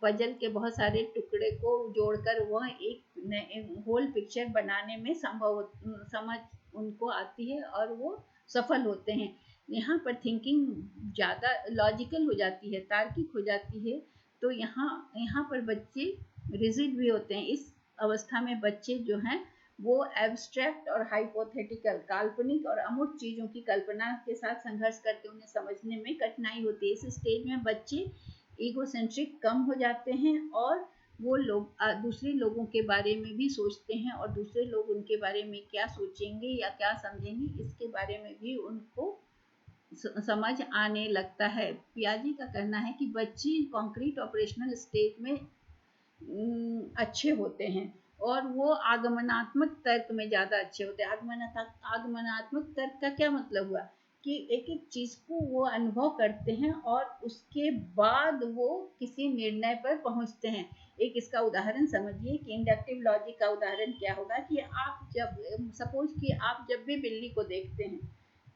पजल के बहुत सारे टुकड़े को जोड़कर वह एक होल पिक्चर बनाने में समझ उनको आती है और वो सफल होते हैं। यहाँ पर थिंकिंग ज़्यादा लॉजिकल हो जाती है, तार्किक हो जाती है। तो यहाँ पर बच्चे रिजिड भी होते हैं। इस अवस्था में बच्चे जो हैं वो एब्स्ट्रैक्ट और हाइपोथेटिकल, काल्पनिक और अमूर्त चीज़ों की कल्पना के साथ संघर्ष करते उन्हें समझने में कठिनाई होती है। इस स्टेज में बच्चे ईगोसेंट्रिक कम हो जाते हैं और वो लोग दूसरे लोगों के बारे में भी सोचते हैं और दूसरे लोग उनके बारे में क्या सोचेंगे या क्या समझेंगे इसके बारे में भी उनको समझ आने लगता है। पियाजे का कहना है कि बच्चे कॉन्क्रीट ऑपरेशनल स्टेज में अच्छे होते हैं और वो आगमनात्मक तर्क में ज़्यादा अच्छे होते हैं। आगमनात्मक तर्क का क्या मतलब हुआ कि एक एक चीज़ को वो अनुभव करते हैं और उसके बाद वो किसी निर्णय पर पहुंचते हैं। एक इसका उदाहरण समझिए कि इंडक्टिव लॉजिक का उदाहरण क्या होगा कि आप जब सपोज कि आप जब भी बिल्ली को देखते हैं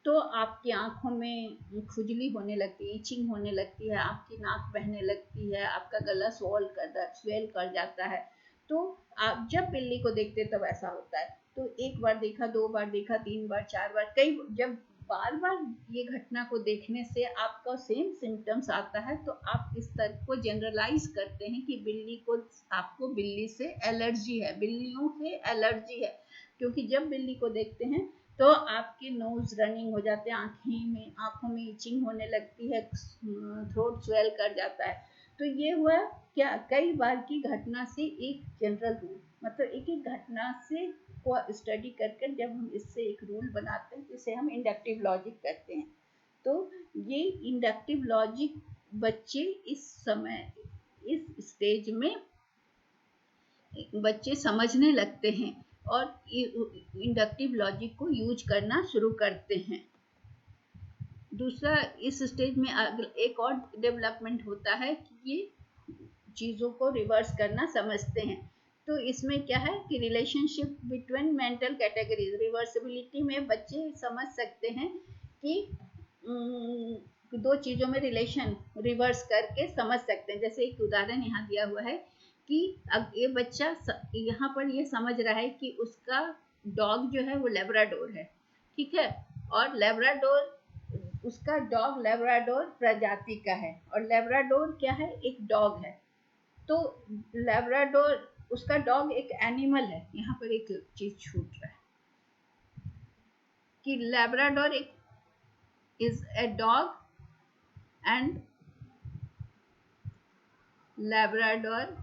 तो आपकी आंखों में खुजली होने लगती है, इचिंग होने लगती है, आपकी नाक बहने लगती है, आपका गला स्वेल कर जाता है। तो आप जब बिल्ली को देखते हैं तब ऐसा होता है। तो एक बार देखा, दो बार देखा, तीन बार, चार बार, कई जब बार बार ये घटना को देखने से आपका सेम सिम्टम्स आता है तो आप इस तरह को जनरलाइज करते हैं कि आपको बिल्ली से एलर्जी है, बिल्लियों से एलर्जी है। क्योंकि जब बिल्ली को देखते हैं तो आपके नोज रनिंग हो जाते हैं, आंखों में इचिंग होने लगती है, थ्रोट स्वेल कर जाता है। तो ये हुआ क्या, कई बार की घटना से एक जनरल रूल, मतलब एक एक घटना से को स्टडी करके जब हम इससे एक रूल बनाते हैं जिसे हम इंडक्टिव लॉजिक कहते हैं। तो ये इंडक्टिव लॉजिक बच्चे इस स्टेज में बच्चे समझने लगते हैं और इंडक्टिव लॉजिक को यूज करना शुरू करते हैं। दूसरा, इस स्टेज में एक और डेवलपमेंट होता है कि ये चीज़ों को रिवर्स करना समझते हैं। तो इसमें क्या है कि relationship between mental categories, reversibility में बच्चे समझ सकते हैं कि दो चीज़ों में रिलेशन रिवर्स करके समझ सकते हैं। जैसे एक उदाहरण यहाँ दिया हुआ है कि अब ये बच्चा यहाँ पर ये समझ रहा है कि उसका डॉग जो है वो लेब्राडोर है, ठीक है, और उसका डॉग लेब्राडोर प्रजाति का है और लेब्राडोर क्या है, एक डॉग है। तो लेब्राडोर, उसका डॉग एक एनिमल है। यहाँ पर एक चीज छूट रहा है कि लेब्राडोर एक is a dog and Labrador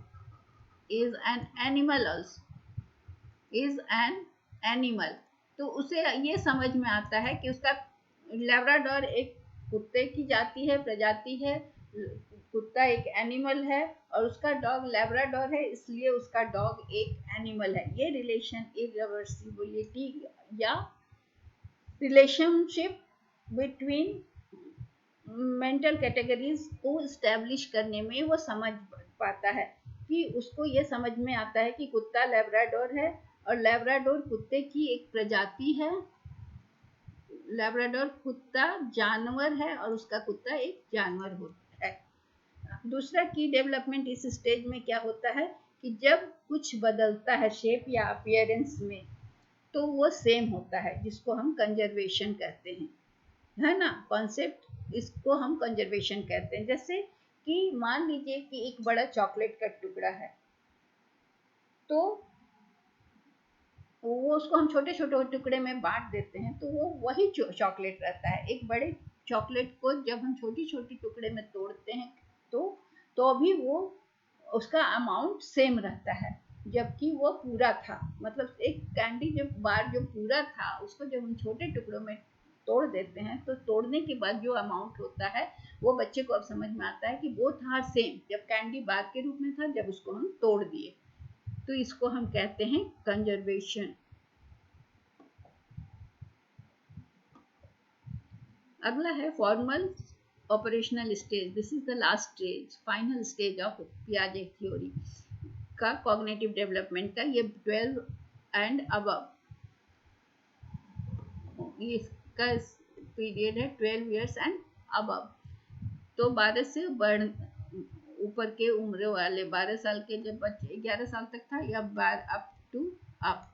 is an animal also, is an animal. तो उसे ये समझ में आता है कि उसका लेब्राडोर एक कुत्ते की जाति है, प्रजाति है, कुत्ता एक एनिमल है और उसका डॉग लेब्राडोर है, इसलिए उसका डॉग एक एनिमल है। ये रिलेशन इरिवर्सिबिलिटी या रिलेशनशिप बिटवीन मेंटल कैटेगरीज को स्टैब्लिश करने में वो समझ पाता है कि उसको ये समझ में आता है कि कुत्ता लेब्राडोर है और लेब्राडोर कुत्ते की एक प्रजाति है। लेब्राडोर कुत्ता जानवर है और उसका कुत्ता एक जानवर होता है। दूसरा की डेवलपमेंट इस स्टेज में क्या होता है कि जब कुछ बदलता है शेप या अपीयरेंस में तो वो सेम होता है, जिसको हम कंजर्वेशन कहते हैं, है ना कॉन्सेप्ट, इसको हम कंजर्वेशन कहते हैं। जैसे कि मान लीजिए कि एक बड़ा चॉकलेट का टुकड़ा है, तो वो उसको हम छोटे छोटे टुकड़े में बांट देते हैं तो वो वही चॉकलेट रहता है। एक बड़े चॉकलेट को जब हम छोटी छोटी टुकड़े में तोड़ते हैं तो भी वो उसका अमाउंट सेम रहता है, जबकि वो पूरा था। मतलब एक कैंडी जब बार जो पूरा था उसको जब हम छोटे टुकड़ों में तोड़ देते हैं तो तोड़ने के बाद जो अमाउंट होता है वो बच्चे को अब समझ में आता है कि वो था सेम जब कैंडी बार के रूप में था, जब उसको हम तोड़ दिए। तो इसको हम कहते हैं कंजर्वेशन। अगला है formal operational stage. This is the last stage, final stage of पियाजे थ्योरी का कॉग्निटिव डेवलपमेंट का। ये 12 एंड अबव, इसका पीरियड है 12 इयर्स एंड अबव। तो 12 से बढ़ ऊपर के उम्र वाले, 12 साल के जब बच्चे 11 साल तक था, या up to up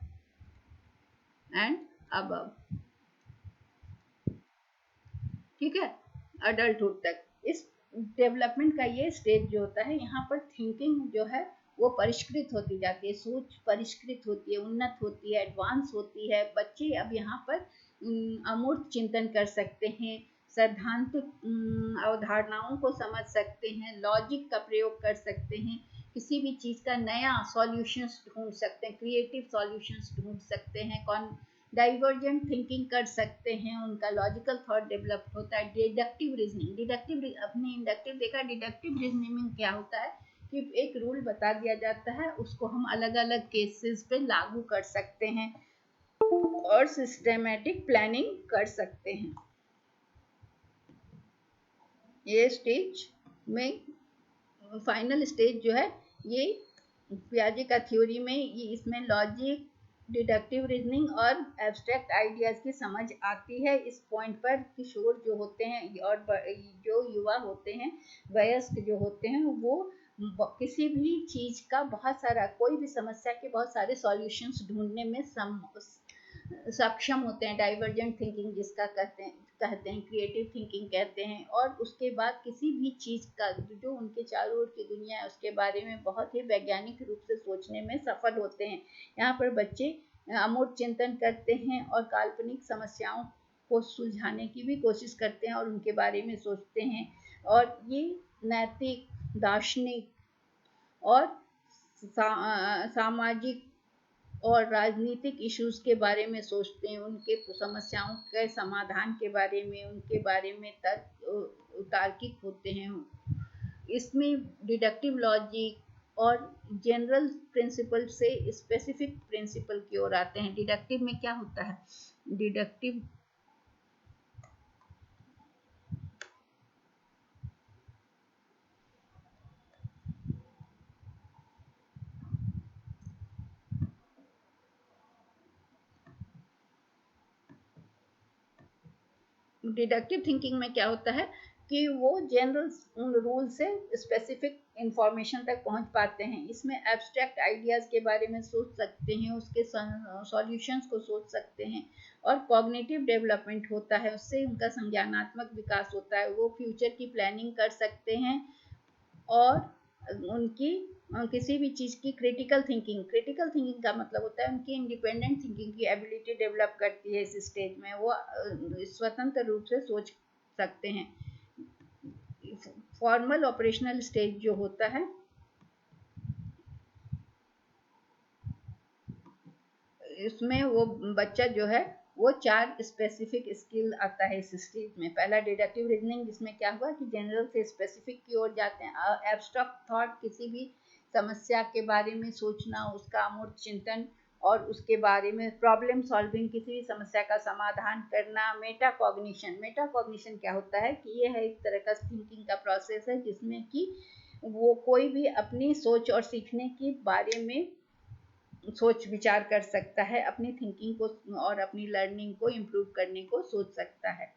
and above, ठीक है, अडल्टहुड तक। इस डेवलपमेंट का ये स्टेज जो होता है, यहाँ पर थिंकिंग जो है वो परिष्कृत होती जाती है, सोच परिष्कृत होती है, उन्नत होती है, एडवांस होती है। बच्चे अब यहाँ पर अमूर्त चिंतन कर सकते हैं, सैद्धांतिक अवधारणाओं को समझ सकते हैं, लॉजिक का प्रयोग कर सकते हैं, किसी भी चीज़ का नया सॉल्यूशंस ढूंढ सकते हैं, क्रिएटिव सॉल्यूशंस ढूंढ सकते हैं, डाइवर्जेंट थिंकिंग कर सकते हैं, उनका लॉजिकल थॉट डेवलप होता है। डिडक्टिव रीजनिंग, अपने इंडक्टिव देखा, डिडक्टिव रीजनिंग में क्या होता है कि एक रूल बता दिया जाता है, उसको हम अलग अलग केसेस पे लागू कर सकते हैं और सिस्टेमेटिक प्लानिंग कर सकते हैं। ये स्टेज में फाइनल स्टेज जो है, ये पियाजे का थ्योरी में ये इसमें लॉजिक, डिडक्टिव रीजनिंग और एब्स्ट्रैक्ट आइडियाज की समझ आती है। इस पॉइंट पर किशोर जो होते हैं और जो युवा होते हैं, वयस्क जो होते हैं, वो किसी भी चीज का बहुत सारा, कोई भी समस्या के बहुत सारे सॉल्यूशंस ढूंढने में सक्षम होते हैं। डाइवर्जेंट थिंकिंग जिसका कहते हैं, क्रिएटिव थिंकिंग कहते हैं। और उसके बाद किसी भी चीज़ का जो उनके चारों ओर की दुनिया है उसके बारे में बहुत ही वैज्ञानिक रूप से सोचने में सफल होते हैं। यहाँ पर बच्चे अमूर्त चिंतन करते हैं और काल्पनिक समस्याओं को सुलझाने की भी कोशिश करते हैं और उनके बारे में सोचते हैं। और ये नैतिक, दार्शनिक और सामाजिक और राजनीतिक इश्यूज के बारे में सोचते हैं, उनके समस्याओं के समाधान के बारे में, उनके बारे में तार्किक होते हैं। इसमें डिडक्टिव लॉजिक और जनरल प्रिंसिपल से स्पेसिफिक प्रिंसिपल की ओर आते हैं। डिडक्टिव में क्या होता है, डिडक्टिव डिडक्टिव थिंकिंग में क्या होता है कि वो जनरल रूल से स्पेसिफिक इंफॉर्मेशन तक पहुंच पाते हैं। इसमें एब्स्ट्रैक्ट आइडियाज के बारे में सोच सकते हैं, उसके सॉल्यूशंस को सोच सकते हैं। और कॉग्निटिव डेवलपमेंट होता है, उससे उनका संज्ञानात्मक विकास होता है, वो फ्यूचर की प्लानिंग कर सकते हैं। और उनकी किसी भी चीज़ की क्रिटिकल थिंकिंग का मतलब होता है उनकी इंडिपेंडेंट थिंकिंग की एबिलिटी डेवलप करती है। इस स्टेज में वो स्वतंत्र रूप से सोच सकते हैं। फॉर्मल ऑपरेशनल स्टेज जो होता है, इसमें वो बच्चा जो है वो 4 स्पेसिफिक स्किल आता है इस स्टेज में। पहला डिडक्टिव रीजनिंग, जिसमें क्या हुआ कि जनरल से स्पेसिफिक की ओर जाते हैं। एब्स्ट्रैक्ट थॉट, किसी भी समस्या के बारे में सोचना, उसका अमूर्त चिंतन और उसके बारे में प्रॉब्लम सॉल्विंग, किसी भी समस्या का समाधान करना। मेटाकॉग्निशन क्या होता है कि ये है एक तरह का थिंकिंग का प्रोसेस है जिसमें कि वो कोई भी अपनी सोच और सीखने के बारे में सोच विचार कर सकता है, अपनी थिंकिंग को और अपनी लर्निंग को इम्प्रूव करने को सोच सकता है।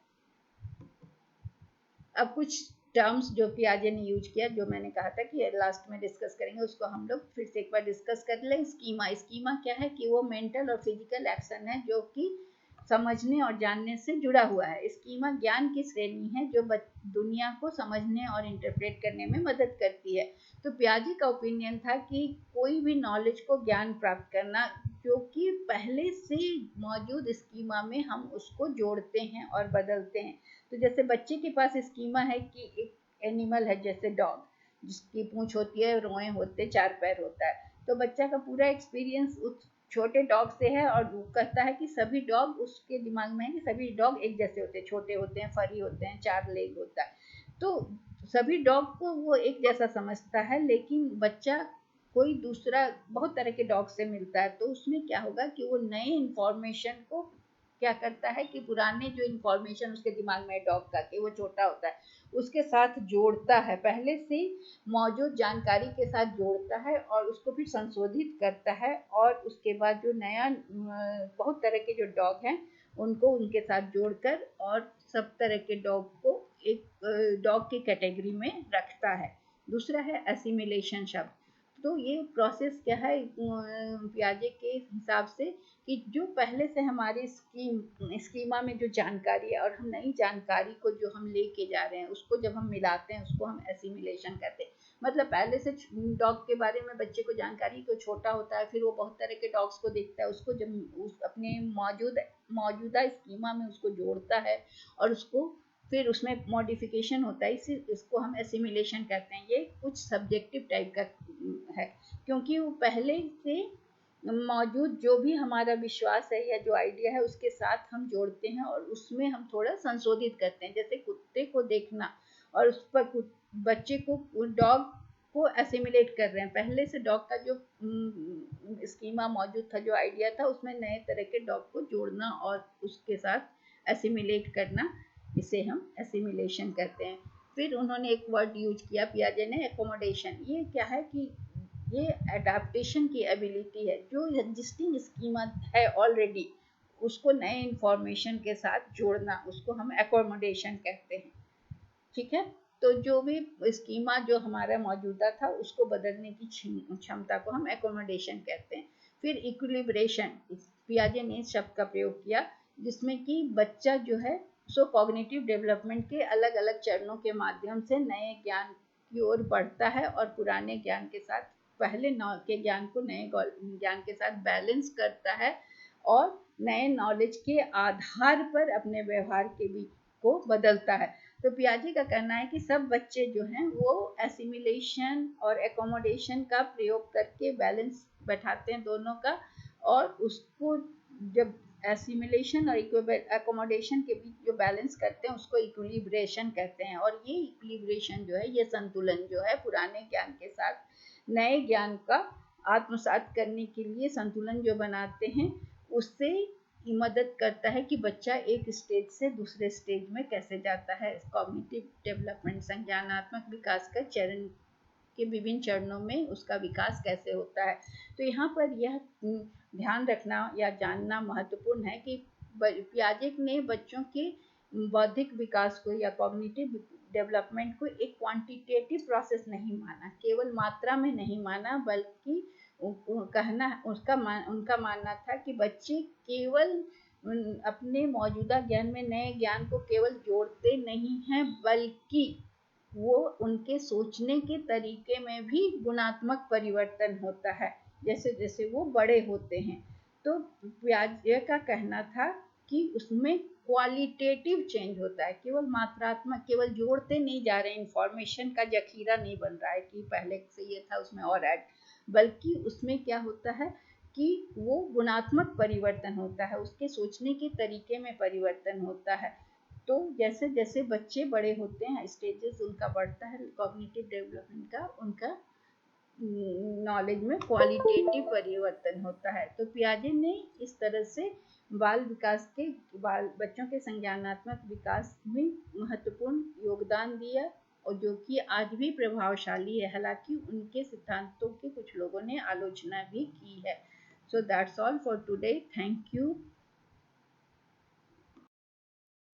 अब कुछ टर्म्स जो पियाजे ने यूज किया, जो मैंने कहा था कि लास्ट में डिस्कस करेंगे, उसको हम लोग फिर से एक बार डिस्कस कर लें। स्कीमा क्या है कि वो मेंटल और फिजिकल एक्शन है जो कि समझने और जानने से जुड़ा हुआ है। स्कीमा ज्ञान की श्रेणी है जो दुनिया को समझने और इंटरप्रेट करने में मदद करती है। तो पियाजे का ओपिनियन था कि कोई भी नॉलेज को ज्ञान प्राप्त करना जो कि पहले से मौजूद स्कीमा में हम उसको जोड़ते हैं और बदलते हैं। तो जैसे बच्चे के पास स्कीमा है कि एक एनिमल है जैसे डॉग, जिसकी पूंछ होती है, रोए होते, 4 पैर होता है, तो बच्चा का पूरा एक्सपीरियंस उस छोटे डॉग से है और वो कहता है कि सभी डॉग, उसके दिमाग में है कि सभी डॉग एक जैसे होते हैं, छोटे होते हैं, फरी होते हैं, 4 लेग होता है, तो सभी डॉग को वो एक जैसा समझता है। लेकिन बच्चा कोई दूसरा बहुत तरह के डॉग से मिलता है, तो उसमें क्या होगा कि वो नए इंफॉर्मेशन को क्या करता है कि पुराने जो इंफॉर्मेशन उसके दिमाग में डॉग का कि वो छोटा होता है, उसके साथ जोड़ता है, पहले से मौजूद जानकारी के साथ जोड़ता है और उसको फिर संशोधित करता है, और उसके बाद जो नया बहुत तरह के जो डॉग हैं उनको उनके साथ जोड़कर और सब तरह के डॉग को एक डॉग की कैटेगरी में रखता है। दूसरा है एसिमिलेशन शब्द। तो ये प्रोसेस क्या है पियाजे के हिसाब से कि जो पहले से हमारी स्कीमा में जो जानकारी है और हम नई जानकारी को जो हम लेके जा रहे हैं उसको जब हम मिलाते हैं उसको हम एसिमिलेशन कहते हैं। मतलब पहले से डॉग के बारे में बच्चे को जानकारी को छोटा होता है, फिर वो बहुत तरह के डॉग्स को देखता है, उसको जब उस अपने मौजूदा स्कीमा में उसको जोड़ता है और उसको फिर उसमें मॉडिफिकेशन होता है, इसको हम एसिमिलेशन कहते हैं। ये कुछ सब्जेक्टिव टाइप का है क्योंकि वो पहले से मौजूद जो भी हमारा विश्वास है या जो आइडिया है उसके साथ हम जोड़ते हैं और उसमें हम थोड़ा संशोधित करते हैं। जैसे कुत्ते को देखना और उस पर बच्चे को डॉग को एसिमिलेट कर रहे हैं, पहले से डॉग का जो स्कीमा मौजूद था, जो आइडिया था, उसमें नए तरह के डॉग को जोड़ना और उसके साथ एसिमिलेट करना, इसे हम एसिमिलेशन कहते हैं। फिर उन्होंने एक वर्ड यूज किया पियाजे ने, एकोमोडेशन। ये क्या है कि ये एडाप्टेशन की एबिलिटी है, जो एग्जिस्टिंग स्कीमा है ऑलरेडी उसको नए इंफॉर्मेशन के साथ जोड़ना, उसको हम एकोमोडेशन कहते हैं। ठीक है, तो जो भी स्कीमा जो हमारा मौजूदा था उसको बदलने की क्षमता को हम एकोमोडेशन कहते हैं। फिर इक्विलिब्रेशन, पियाजे ने इस शब्द का प्रयोग किया जिसमें कि बच्चा जो है सो कॉग्निटिव डेवलपमेंट के अलग अलग चरणों के माध्यम से नए ज्ञान की ओर बढ़ता है और पुराने ज्ञान के साथ पहले के ज्ञान को नए ज्ञान के साथ बैलेंस करता है और नए नॉलेज के आधार पर अपने व्यवहार के बीच को बदलता है। तो पियाजे का कहना है कि सब बच्चे जो हैं वो एसिमिलेशन और एकोमोडेशन का प्रयोग करके बैलेंस बैठाते हैं दोनों का, और उसको जब एसिमिलेशन और एकोमोडेशन के बीच जो बैलेंस करते हैं उसको इक्विलिब्रेशन कहते हैं। और ये इक्विलिब्रेशन जो है, ये संतुलन जो है पुराने ज्ञान के साथ नए ज्ञान का आत्मसात करने के लिए संतुलन जो बनाते हैं, उससे मदद करता है कि बच्चा एक स्टेज से दूसरे स्टेज में कैसे जाता है। कॉग्निटिव डेवलपमेंट, संज्ञानात्मक विकास का चरण के विभिन्न चरणों में उसका विकास कैसे होता है। तो यहाँ पर यह ध्यान रखना या जानना महत्वपूर्ण है कि पियाजे ने बच्चों के बौद्धिक विकास को या कॉग्निटिव डेवलपमेंट को एक क्वांटिटेटिव प्रोसेस नहीं माना, केवल मात्रा में नहीं माना, बल्कि कहना उनका मानना था कि बच्चे केवल अपने मौजूदा ज्ञान में नए ज्ञान को केवल जोड़ते नहीं हैं, बल्कि वो उनके सोचने के तरीके में भी गुणात्मक परिवर्तन होता है जैसे जैसे वो बड़े होते हैं। तो पियाजे का कहना था कि उसमें क्वालिटेटिव चेंज होता है, केवल मात्रात्मक, केवल जोड़ते नहीं जा रहे, इंफॉर्मेशन का जखीरा नहीं बन रहा है कि पहले से ये था उसमें और ऐड, बल्कि उसमें क्या होता है कि वो गुणात्मक परिवर्तन होता है, उसके सोचने के तरीके में परिवर्तन होता है। तो जैसे जैसे बच्चे बड़े होते हैं, स्टेजेस उनका बढ़ता है कॉग्निटिव डेवलपमेंट का, उनका नॉलेज में क्वालिटेटिव परिवर्तन होता है। तो पियाजे ने इस तरह से बच्चों के संज्ञानात्मक विकास में महत्वपूर्ण योगदान दिया और जो कि आज भी प्रभावशाली है। हालांकि उनके सिद्धांतों के कुछ लोगों ने आलोचना भी की है। So that's all for today, thank you.